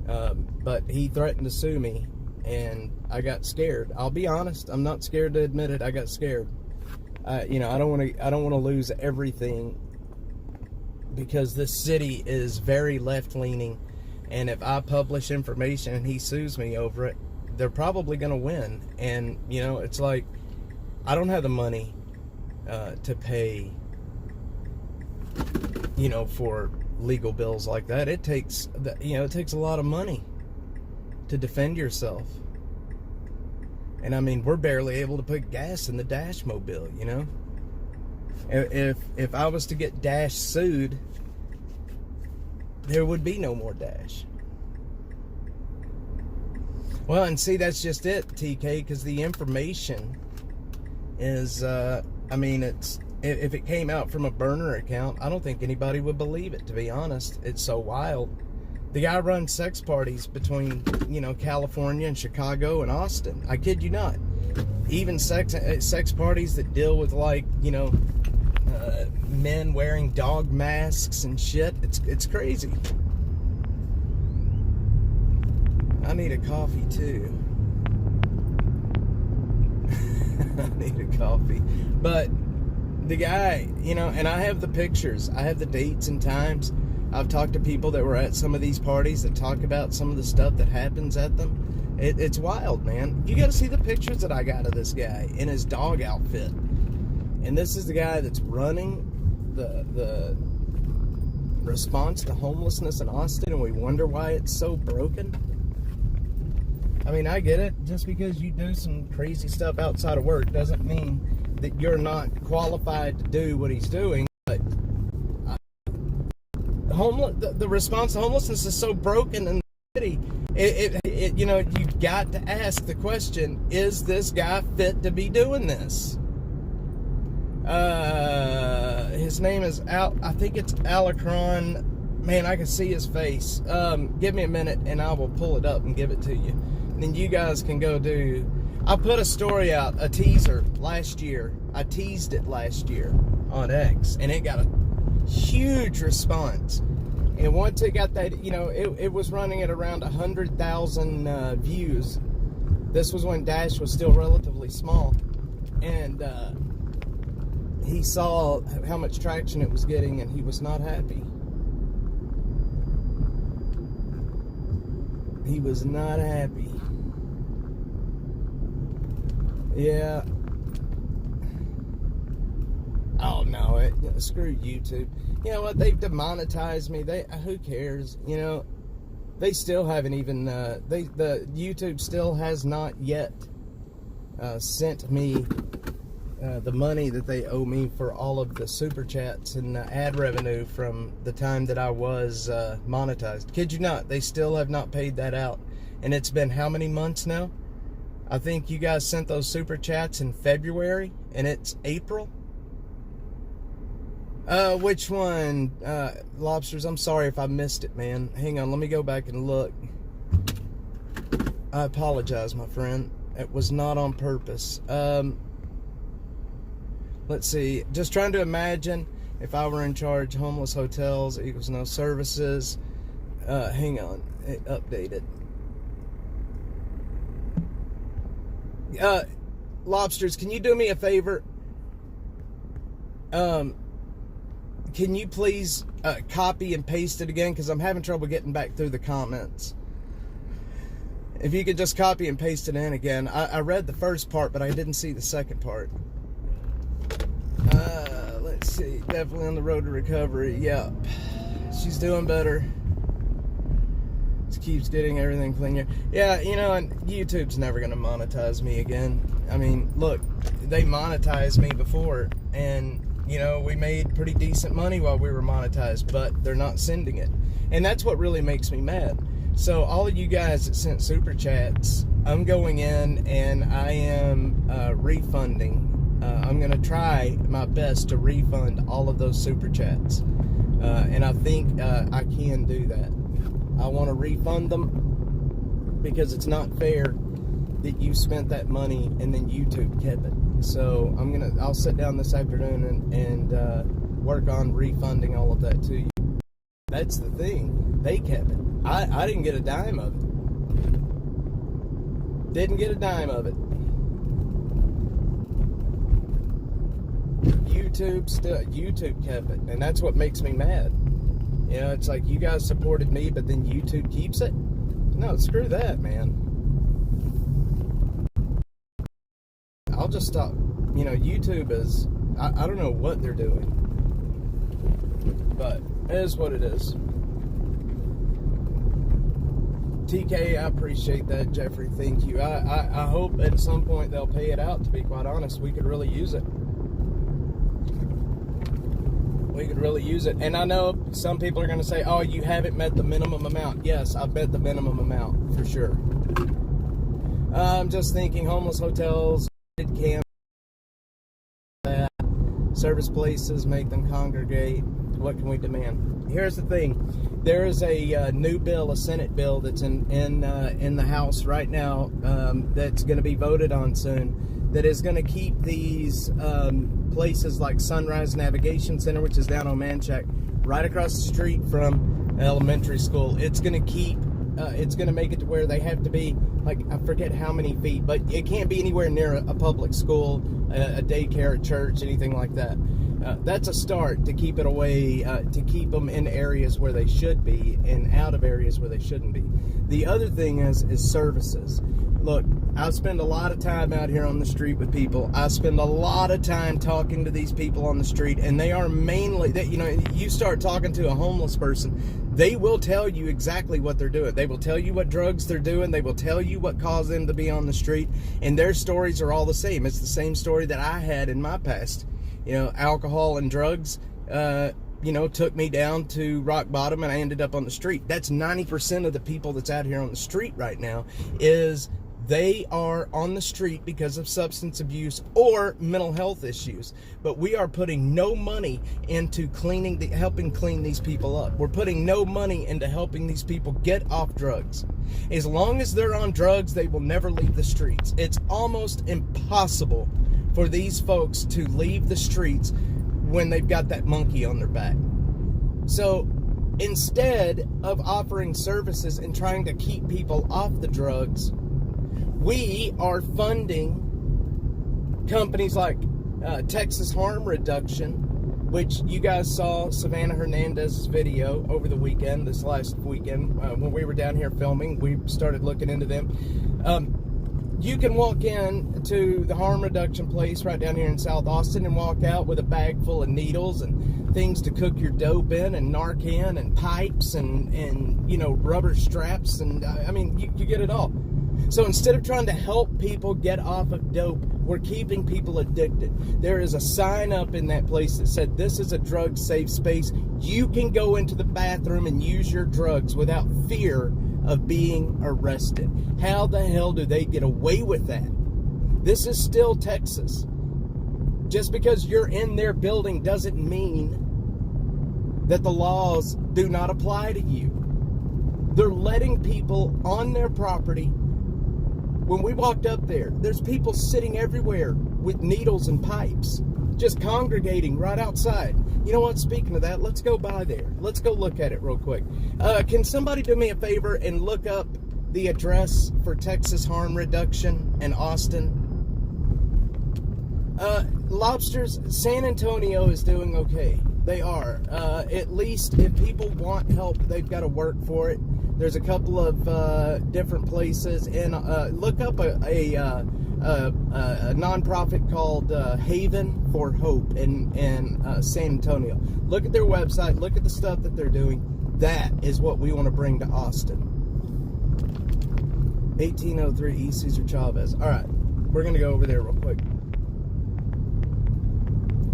But he threatened to sue me, and I got scared. I'll be honest, I'm not scared to admit it. I got scared. You know, I don't want to lose everything, because this city is very left-leaning, and if I publish information and he sues me over it, they're probably going to win. And, you know, it's like, I don't have the money to pay, you know, for legal bills like that. It takes, it takes a lot of money to defend yourself. And I mean, we're barely able to put gas in the Dash mobile, you know. If I was to get Dash sued, there would be no more Dash. Well, and see, that's just it, TK, because the information is, I mean, if it came out from a burner account, I don't think anybody would believe it, to be honest. It's so wild. The guy runs sex parties between, you know, California and Chicago and Austin. I kid you not. Even sex parties that deal with, like, you know, men wearing dog masks and shit. It's crazy. I need a coffee too. I need a coffee. But the guy, you know, and I have the pictures. I have the dates and times. I've talked to people that were at some of these parties that talk about some of the stuff that happens at them. It's wild, man. You got to see the pictures that I got of this guy in his dog outfit. And this is the guy that's running the response to homelessness in Austin, and we wonder why it's so broken. I mean, I get it. Just because you do some crazy stuff outside of work doesn't mean that you're not qualified to do what he's doing. But the response to homelessness is so broken in the city. You know, you've got to ask the question: is this guy fit to be doing this? His name is I think it's Aircrashinfo. Man, I can see his face. Give me a minute, and I will pull it up and give it to you. And then you guys can go do. I put a story out, a teaser last year. I teased it last year on X, and it got a huge response. And once it got that, you know, it was running at around 100,000 views. This was when Dash was still relatively small. And he saw how much traction it was getting, and he was not happy. He was not happy. Yeah. Oh no, screw YouTube. You know what? They've demonetized me. Who cares? You know, they still haven't even. The YouTube still has not yet sent me the money that they owe me for all of the super chats and ad revenue from the time that I was monetized. Kid you not, they still have not paid that out, and it's been how many months now? I think you guys sent those super chats in February, and it's April. Which one? Lobsters, I'm sorry if I missed it, man. Hang on, let me go back and look. I apologize, my friend. It was not on purpose. Let's see. Just trying to imagine if I were in charge. Homeless hotels equals no services. Hang on. It updated. Lobsters, can you do me a favor? Can you please copy and paste it again? Because I'm having trouble getting back through the comments. If you could just copy and paste it in again. I read the first part, but I didn't see the second part. Let's see. Definitely on the road to recovery. Yep. She's doing better. Just keeps getting everything cleaner. Yeah, you know, and YouTube's never going to monetize me again. I mean, look, they monetized me before, and you know, we made pretty decent money while we were monetized, but they're not sending it. And that's what really makes me mad. So all of you guys that sent super chats, I'm going in and I am refunding. I'm going to try my best to refund all of those super chats. And I think I can do that. I want to refund them because it's not fair that you spent that money and then YouTube kept it. So I'll sit down this afternoon and work on refunding all of that to you. That's the thing. They kept it. I didn't get a dime of it. Didn't get a dime of it. YouTube kept it, and that's what makes me mad. You know, it's like you guys supported me, but then YouTube keeps it. No, screw that, man. I'll just stop. You know, YouTube is, I don't know what they're doing, but it is what it is. TK, I appreciate that, Jeffrey. Thank you. I hope at some point they'll pay it out, to be quite honest. We could really use it. We could really use it. And I know some people are going to say, oh, you haven't met the minimum amount. Yes, I've met the minimum amount, for sure. I'm just thinking homeless hotels, camp, service places, make them congregate. What can we demand? Here's the thing. There is a new bill, a Senate bill that's in the House right now that's going to be voted on soon, that is going to keep these places like Sunrise Navigation Center, which is down on Manchac, right across the street from elementary school. It's going to keep, it's going to make it to where they have to be, like, I forget how many feet, but it can't be anywhere near a public school, a daycare, a church, anything like that. That's a start to keep it away, to keep them in areas where they should be and out of areas where they shouldn't be. The other thing is services. Look, I spend a lot of time out here on the street with people. I spend a lot of time talking to these people on the street, and they are mainly, you know, you start talking to a homeless person, they will tell you exactly what they're doing. They will tell you what drugs they're doing. They will tell you what caused them to be on the street, and their stories are all the same. It's the same story that I had in my past. You know, alcohol and drugs, you know, took me down to rock bottom, and I ended up on the street. That's 90% of the people that's out here on the street right now, is they are on the street because of substance abuse or mental health issues. But we are putting no money into helping clean these people up. We're putting no money into helping these people get off drugs. As long as they're on drugs, they will never leave the streets. It's almost impossible for these folks to leave the streets when they've got that monkey on their back. So instead of offering services and trying to keep people off the drugs, we are funding companies like Texas harm reduction, which you guys saw Savannah Hernandez's video over the weekend, this last weekend, when we were down here filming. We started looking into them. You can walk in to the harm reduction place right down here in South Austin and walk out with a bag full of needles and things to cook your dope in, and Narcan and pipes and you know, rubber straps, and I mean, you get it all. So instead of trying to help people get off of dope, we're keeping people addicted. There is a sign up in that place that said, this is a drug safe space. You can go into the bathroom and use your drugs without fear of being arrested. How the hell do they get away with that? This is still Texas. Just because you're in their building doesn't mean that the laws do not apply to you. They're letting people on their property. When we walked up there, there's people sitting everywhere with needles and pipes, just congregating right outside. You know what? Speaking of that, let's go by there. Let's go look at it real quick. Can somebody do me a favor and look up the address for Texas harm reduction in Austin? Lobsters, San Antonio is doing okay. They are. At least if people want help, they've got to work for it. There's a couple of different places, and look up a nonprofit called Haven for Hope in San Antonio. Look at their website. Look at the stuff that they're doing. That is what we want to bring to Austin. 1803 East Cesar Chavez. All right, we're gonna go over there real quick.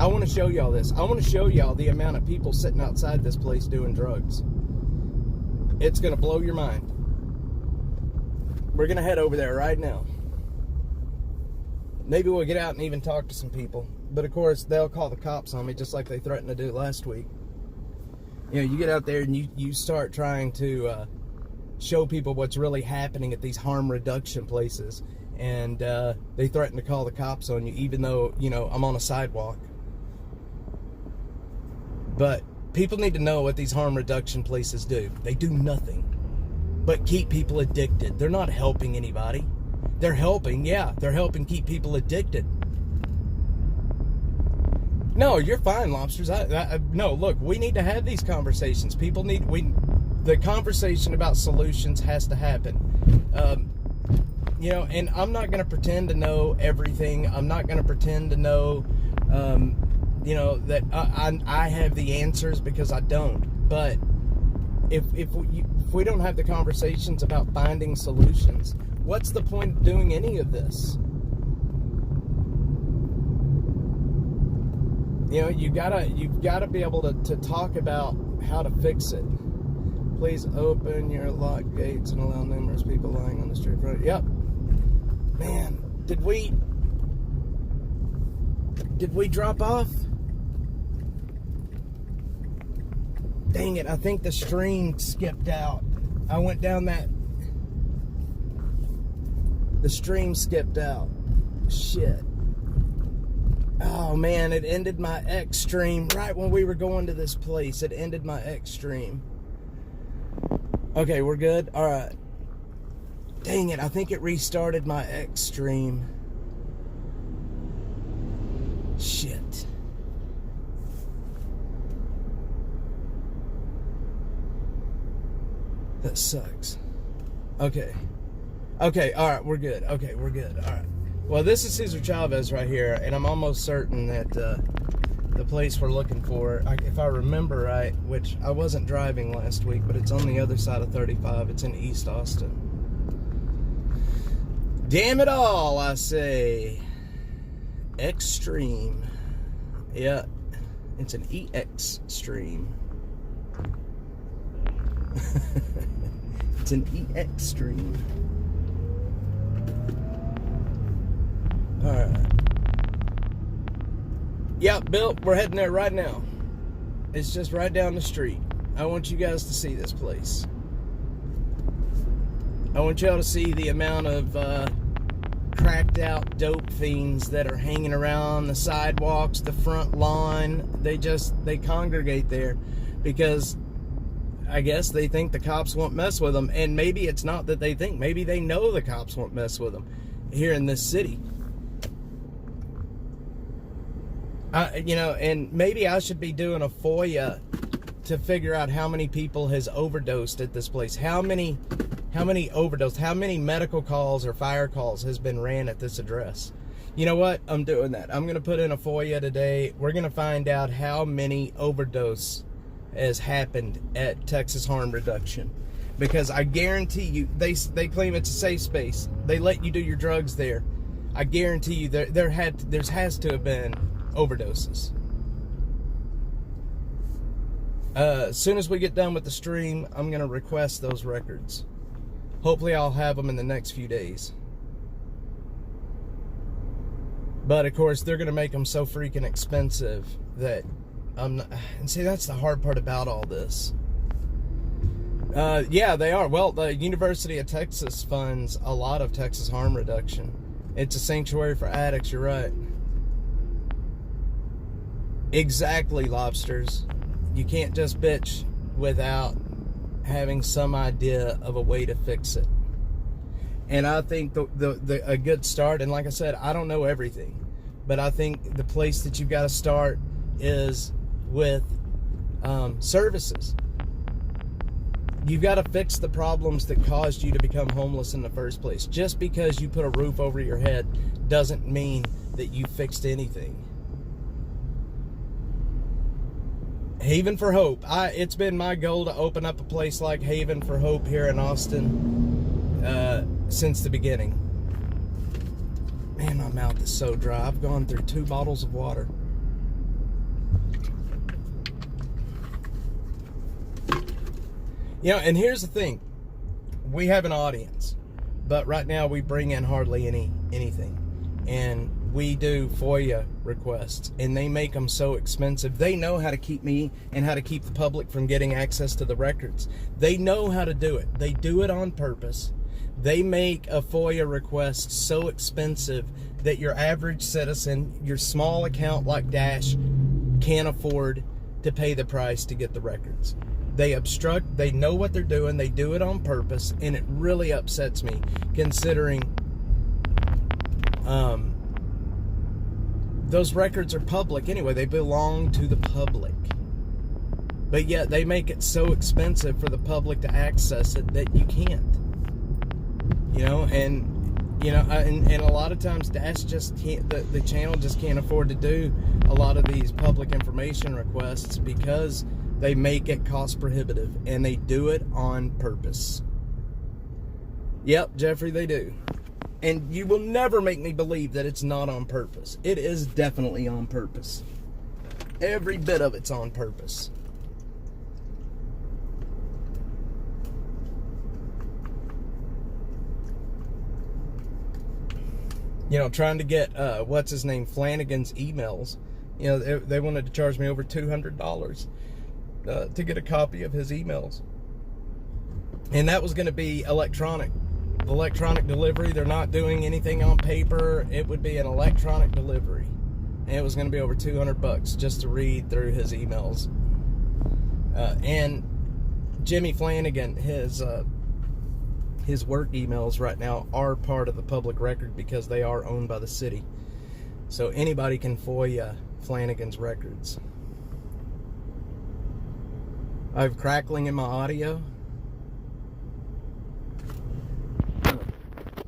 I want to show y'all this. I want to show y'all the amount of people sitting outside this place doing drugs. It's going to blow your mind. We're going to head over there right now. Maybe we'll get out and even talk to some people. But of course, they'll call the cops on me just like they threatened to do last week. You know, you get out there and you start trying to show people what's really happening at these harm reduction places. And they threaten to call the cops on you, even though, you know, I'm on a sidewalk. But people need to know what these harm reduction places do. They do nothing but keep people addicted. They're not helping anybody. They're helping, yeah, they're helping keep people addicted. No, you're fine, Lobsters. No, look, we need to have these conversations. People need, the conversation about solutions has to happen. You know, and I'm not going to pretend to know everything. I'm not going to pretend to know, you know, that I have the answers, because I don't. But if we don't have the conversations about finding solutions, what's the point of doing any of this? You know, you've gotta be able to talk about how to fix it. Please open your locked gates and allow numerous people lying on the street front. Yep. Man, did we drop off? Dang it, I think the stream skipped out. I went down that. The stream skipped out. Shit. Oh man, it ended my X stream right when we were going to this place. It ended my X stream. Okay, we're good? Alright. Dang it, I think it restarted my X stream. Shit. That sucks. Okay. Okay, alright, we're good. Okay, we're good. Alright. Well, this is Cesar Chavez right here, and I'm almost certain that the place we're looking for, if I remember right, which I wasn't driving last week, but it's on the other side of 35. It's in East Austin. Damn it all, I say. Extreme. Yeah, it's an EX stream. It's an EX stream. Alright. Yep, Bill, we're heading there right now. It's just right down the street. I want you guys to see this place. I want y'all to see the amount of cracked out dope fiends that are hanging around the sidewalks, the front lawn. They congregate there because I guess they think the cops won't mess with them. And maybe it's not that they think. Maybe they know the cops won't mess with them here in this city. You know, and maybe I should be doing a FOIA to figure out how many people has overdosed at this place. How many overdosed, how many medical calls or fire calls has been ran at this address. You know what? I'm doing that. I'm going to put in a FOIA today. We're going to find out how many overdose has happened at Texas Harm Reduction. Because I guarantee you, they claim it's a safe space. They let you do your drugs there. I guarantee you there has to have been overdoses. As soon as we get done with the stream, I'm going to request those records. Hopefully I'll have them in the next few days. But of course, they're going to make them so freaking expensive that I'm not, and see, that's the hard part about all this. Yeah, they are. Well, the University of Texas funds a lot of Texas harm reduction. It's a sanctuary for addicts, you're right. Exactly, lobsters. You can't just bitch without having some idea of a way to fix it. And I think a good start, and like I said, I don't know everything, but I think the place that you've got to start is with services. You've got to fix the problems that caused you to become homeless in the first place. Just because you put a roof over your head doesn't mean that you fixed anything. Haven for Hope. It's been my goal to open up a place like Haven for Hope here in Austin since the beginning. Man, my mouth is so dry. I've gone through 2 bottles of water. You know, and here's the thing. We have an audience, but right now we bring in hardly anything. And we do FOIA requests, and they make them so expensive. They know how to keep me and how to keep the public from getting access to the records. They know how to do it. They do it on purpose. They make a FOIA request so expensive that your average citizen, your small account like Dash, can't afford to pay the price to get the records. They obstruct, they know what they're doing, they do it on purpose, and it really upsets me considering those records are public anyway. They belong to the public. But yet they make it so expensive for the public to access it that you can't. You know, and a lot of times Dash just can't, the channel just can't afford to do a lot of these public information requests because they make it cost prohibitive, and they do it on purpose. Yep, Jeffrey, they do. And you will never make me believe that it's not on purpose. It is definitely on purpose. Every bit of it's on purpose. You know, trying to get, what's his name, Flanagan's emails. You know, they wanted to charge me over $200 to get a copy of his emails. And that was going to be electronic delivery. They're not doing anything on paper. It would be an electronic delivery, and it was going to be over $200 just to read through his emails. And Jimmy Flanagan, his work emails right now are part of the public record because they are owned by the city. So anybody can FOIA Flanagan's records. I have crackling in my audio.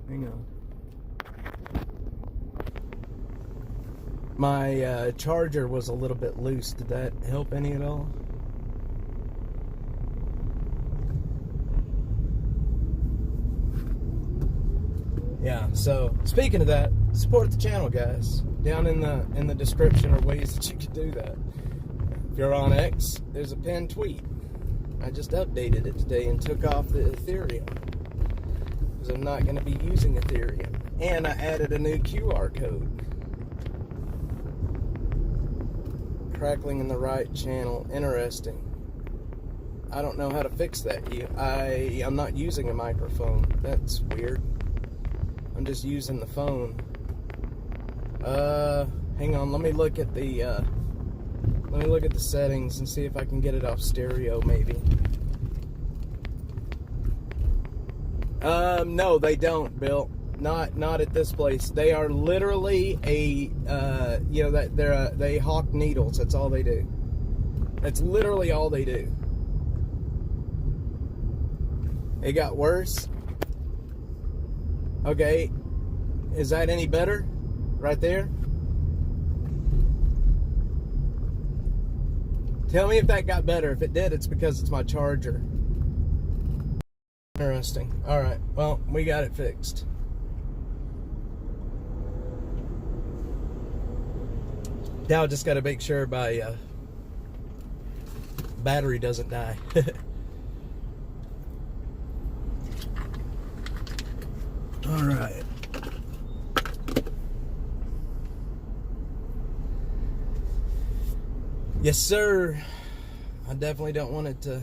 Hang on. My charger was a little bit loose. Did that help any at all? Yeah, so speaking of that, support the channel, guys. Down in the description are ways that you can do that. If you're on X, there's a pinned tweet. I just updated it today and took off the Ethereum, because I'm not going to be using Ethereum. And I added a new QR code. Crackling in the right channel. Interesting. I don't know how to fix that. I'm not using a microphone. That's weird. I'm just using the phone. Hang on. Let me look at the settings and see if I can get it off stereo, maybe. No, they don't, Bill. not at this place. They are literally they hawk needles. That's all they do. That's literally all they do. It got worse. Okay, is that any better? Right there. Tell me if that got better. If it did, it's because it's my charger. Interesting. All right. Well, we got it fixed. Now I just got to make sure my battery doesn't die. All right. Yes, sir. I definitely don't want it to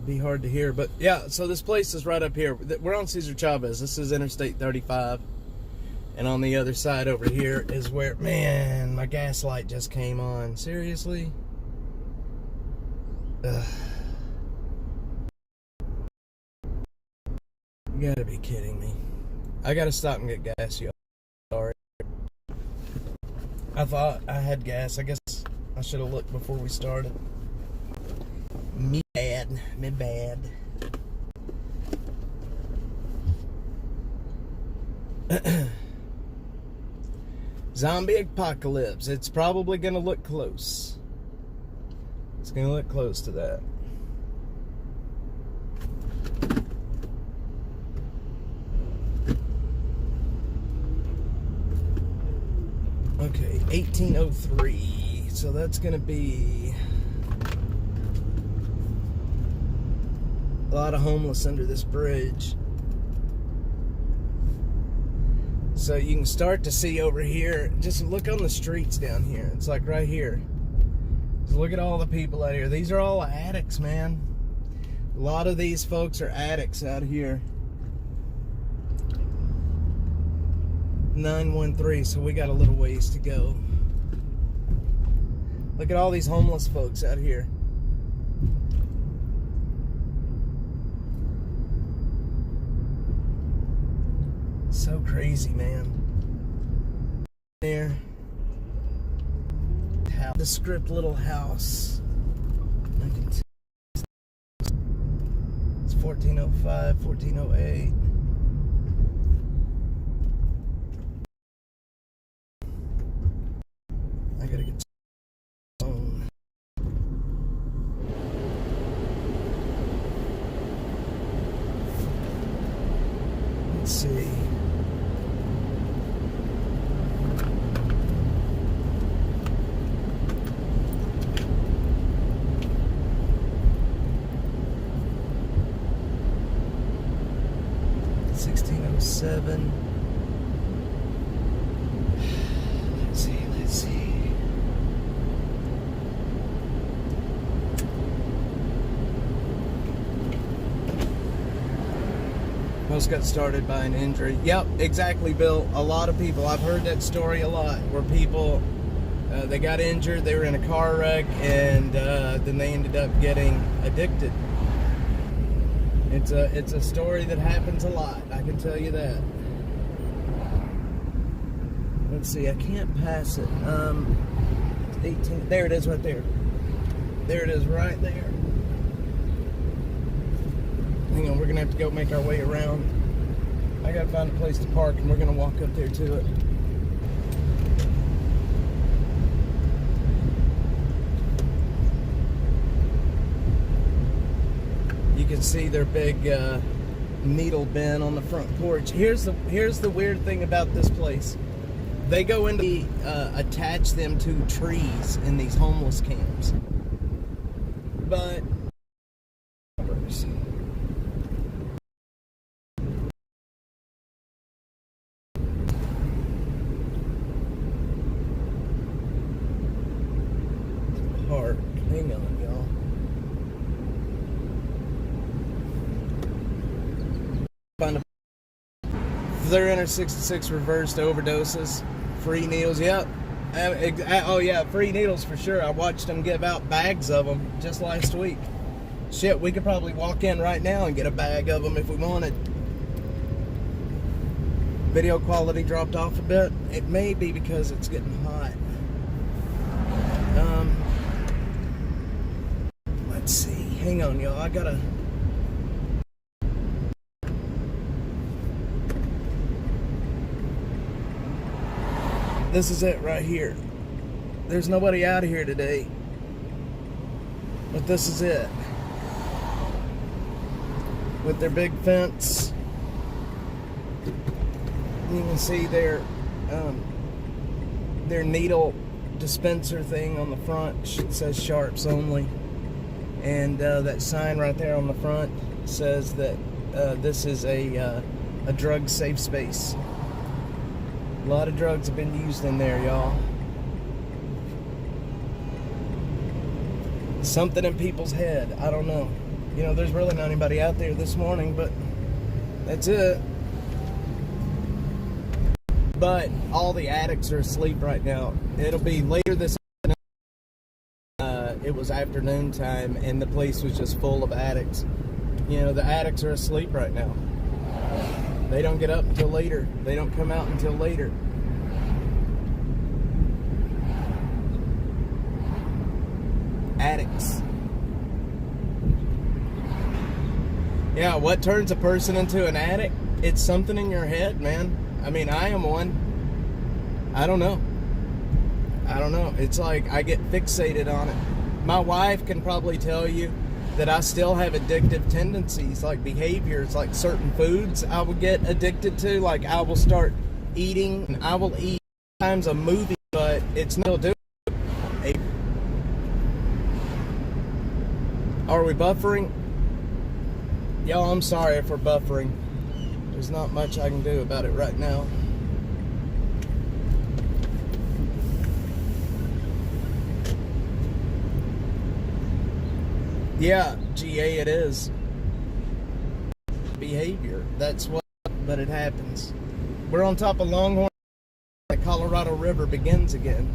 be hard to hear, but yeah, so this place is right up here. We're on Cesar Chavez. This is Interstate 35. And on the other side over here is where, man, my gas light just came on. Seriously? Ugh. You gotta be kidding me. I gotta stop and get gas, y'all. Sorry. I thought I had gas. I guess I should have looked before we started. Me bad. Zombie apocalypse. It's probably gonna look close. It's gonna look close to that. Okay, 1803. So that's gonna be a lot of homeless under this bridge. So you can start to see over here, just look on the streets down here. It's like right here. Just look at all the people out here. These are all addicts, man. A lot of these folks are addicts out here. 913, so we got a little ways to go. Look at all these homeless folks out here. So crazy, man. There. The script little house. It's 1405, 1408. I gotta get phone. Let's see. Seven. Let's see. Most got started by an injury. Yep, exactly, Bill. A lot of people. I've heard that story a lot, where people they got injured, they were in a car wreck, and then they ended up getting addicted. It's a story that happens a lot, I can tell you that. Let's see, I can't pass it. 18, there it is right there. There it is right there. Hang on, we're gonna have to go make our way around. I gotta find a place to park and we're gonna walk up there to it. You can see their big needle bin on the front porch. Here's the weird thing about this place. They go into attach them to trees in these homeless camps. But park. Hang on, y'all. They're Inter 66 reversed overdoses. Free needles, yep. Oh yeah, free needles for sure. I watched them give out bags of them just last week. Shit, we could probably walk in right now and get a bag of them if we wanted. video quality dropped off a bit. It may be because it's getting hot. Let's see. Hang on, y'all. I gotta... This is it right here. There's nobody out here today. But this is it. With their big fence. You can see their needle dispenser thing on the front. It says Sharps only. And that sign right there on the front says that this is a drug safe space. A lot of drugs have been used in there, y'all. Something in people's head. I don't know. You know, there's really not anybody out there this morning, but that's it. But all the addicts are asleep right now. It'll be later this afternoon. It was afternoon time, and the place was just full of addicts. You know, the addicts are asleep right now. They don't get up until later. They don't come out until later. Addicts. Yeah, what turns a person into an addict? It's something in your head, man. I mean, I am one. I don't know. It's like I get fixated on it. My wife can probably tell you that I still have addictive tendencies, like behaviors, like certain foods I will get addicted to. Like I will start eating, and I will eat sometimes a movie, but it's still doing it. Are we buffering? Y'all, I'm sorry if we're buffering. There's not much I can do about it right now. Yeah, GA it is. Behavior. That's what, but it happens. We're on top of Longhorn. The Colorado River begins again.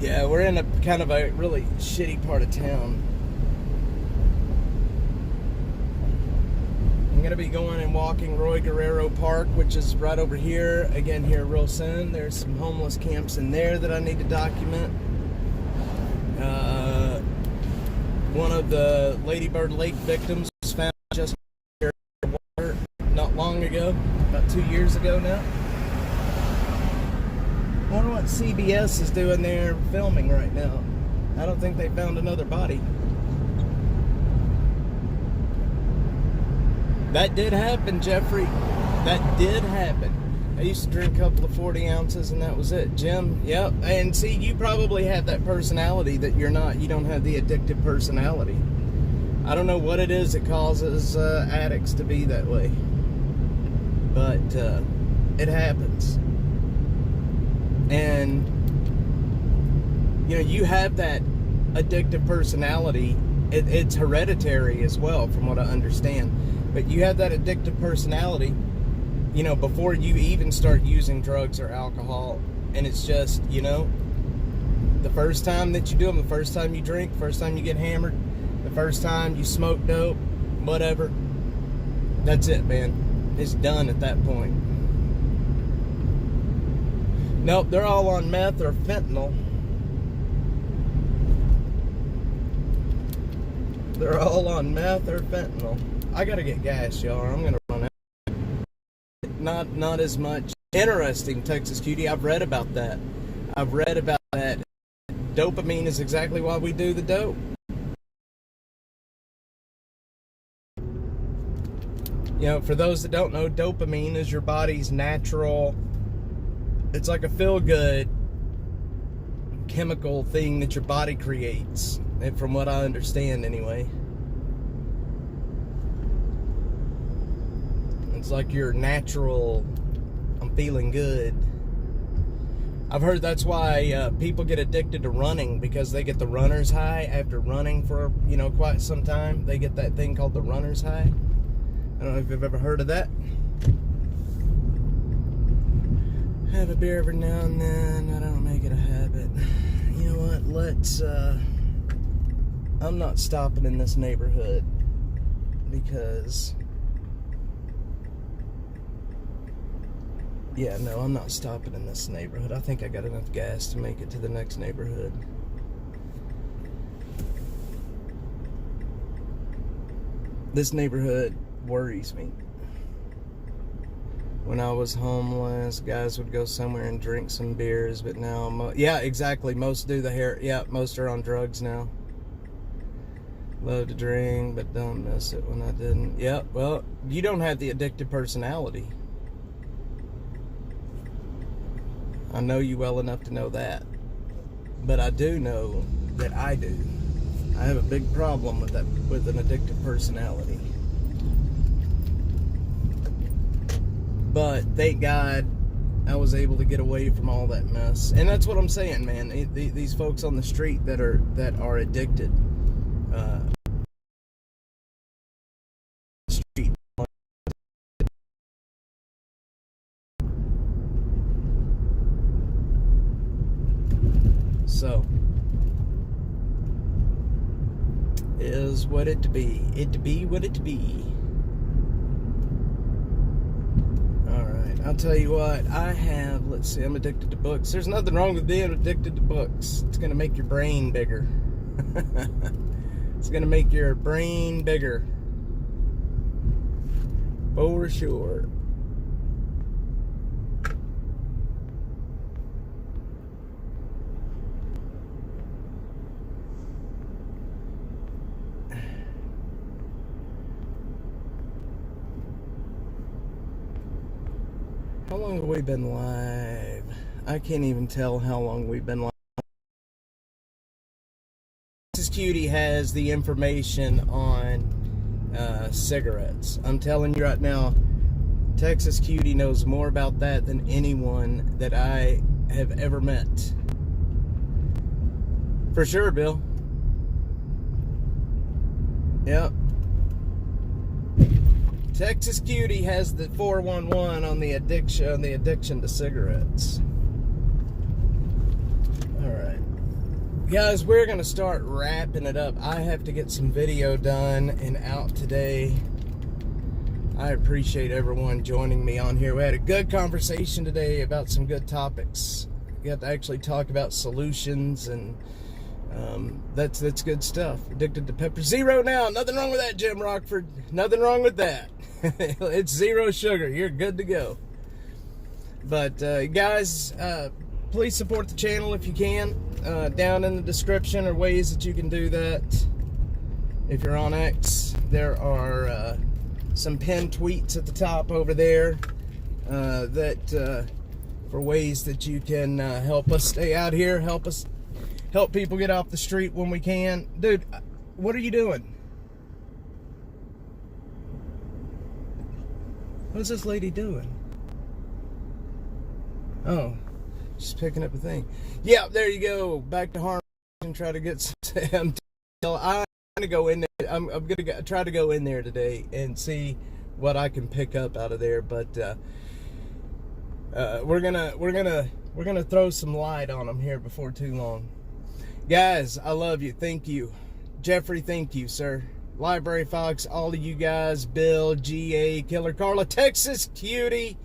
Yeah, we're in a kind of a really shitty part of town. I'm going to be going and walking Roy Guerrero Park, which is right over here. Again, here real soon. There's some homeless camps in there that I need to document. One of the Lady Bird Lake victims was found just here water not long ago, about 2 years ago now. I wonder what CBS is doing there filming right now. I don't think they found another body. That did happen, Jeffrey. That did happen. I used to drink a couple of 40 ounces and that was it. Jim, yep. And see, you probably have that personality that you don't have the addictive personality. I don't know what it is that causes addicts to be that way. But it happens. And, you know, you have that addictive personality. It's hereditary as well, from what I understand. But you have that addictive personality, you know, before you even start using drugs or alcohol. And it's just, you know, the first time that you do them, the first time you drink, the first time you get hammered, the first time you smoke dope, whatever, that's it, man. It's done at that point. Nope, they're all on meth or fentanyl. They're all on meth or fentanyl. I gotta get gas, y'all, or I'm gonna run out. Not as much. Interesting, Texas Cutie. I've read about that. Dopamine is exactly why we do the dope. You know, for those that don't know, dopamine is your body's natural, it's like a feel-good chemical thing that your body creates, and from what I understand anyway. It's like your natural, I'm feeling good. I've heard that's why people get addicted to running, because they get the runner's high after running for, you know, quite some time. They get that thing called the runner's high. I don't know if you've ever heard of that. Have a beer every now and then. I don't make it a habit. You know what? I'm not stopping in this neighborhood because, yeah, no, I'm not stopping in this neighborhood. I think I got enough gas to make it to the next neighborhood. This neighborhood worries me. When I was homeless, guys would go somewhere and drink some beers, but now, yeah, exactly, most do the hair, yeah, most are on drugs now. Love to drink, but don't miss it when I didn't. Yeah, well, you don't have the addictive personality. I know you well enough to know that. But I do know that I do. I have a big problem with that, with an addictive personality. But thank God I was able to get away from all that mess. And that's what I'm saying, man. These folks on the street that are addicted. Street. So is what it to be. It to be what it to be. I'll tell you what, let's see, I'm addicted to books. There's nothing wrong with being addicted to books. It's going to make your brain bigger. It's going to make your brain bigger. For sure. How long have we been live? I can't even tell how long we've been live. Texas Cutie has the information on cigarettes. I'm telling you right now, Texas Cutie knows more about that than anyone that I have ever met. For sure, Bill. Yep. Texas Cutie has the 411 on the addiction to cigarettes. All right, guys, we're gonna start wrapping it up. I have to get some video done and out today. I appreciate everyone joining me on here. We had a good conversation today about some good topics. We got to actually talk about solutions, and that's good stuff. Addicted to pepper. Zero now. Nothing wrong with that, Jim Rockford. Nothing wrong with that. It's zero sugar. You're good to go. But guys, please support the channel if you can. Down in the description are ways that you can do that. If you're on X, there are some pinned tweets at the top over there for ways that you can help us stay out here, help people get off the street when we can. Dude, what are you doing? What's this lady doing? Oh, she's picking up a thing. Yeah, there you go. Back to Harm and try to get some. I'm gonna go in there. I'm gonna try to go in there today and see what I can pick up out of there. But we're gonna throw some light on them here before too long. Guys, I love you. Thank you. Jeffrey, thank you, sir. Library Fox, all of you guys. Bill, GA, Killer Carla, Texas Cutie,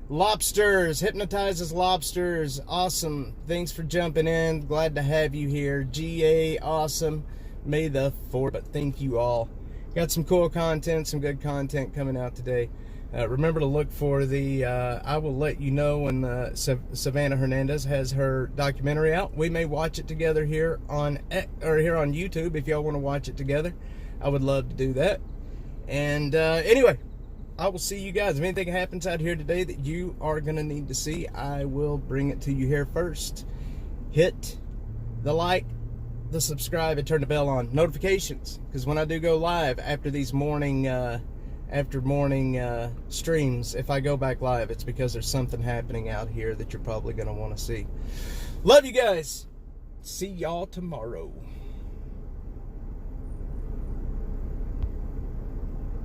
Lobsters, Hypnotizes Lobsters. Awesome. Thanks for jumping in. Glad to have you here. GA, awesome. May the 4th, but thank you all. Got some cool content, some good content coming out today. Remember to look for the, I will let you know when Savannah Hernandez has her documentary out. We may watch it together here on YouTube if y'all want to watch it together. I would love to do that. And anyway, I will see you guys. If anything happens out here today that you are going to need to see, I will bring it to you here first. Hit the like, the subscribe, and turn the bell on. Notifications, because when I do go live after these morning streams, if I go back live, it's because there's something happening out here that you're probably going to want to see. Love you guys. See y'all tomorrow.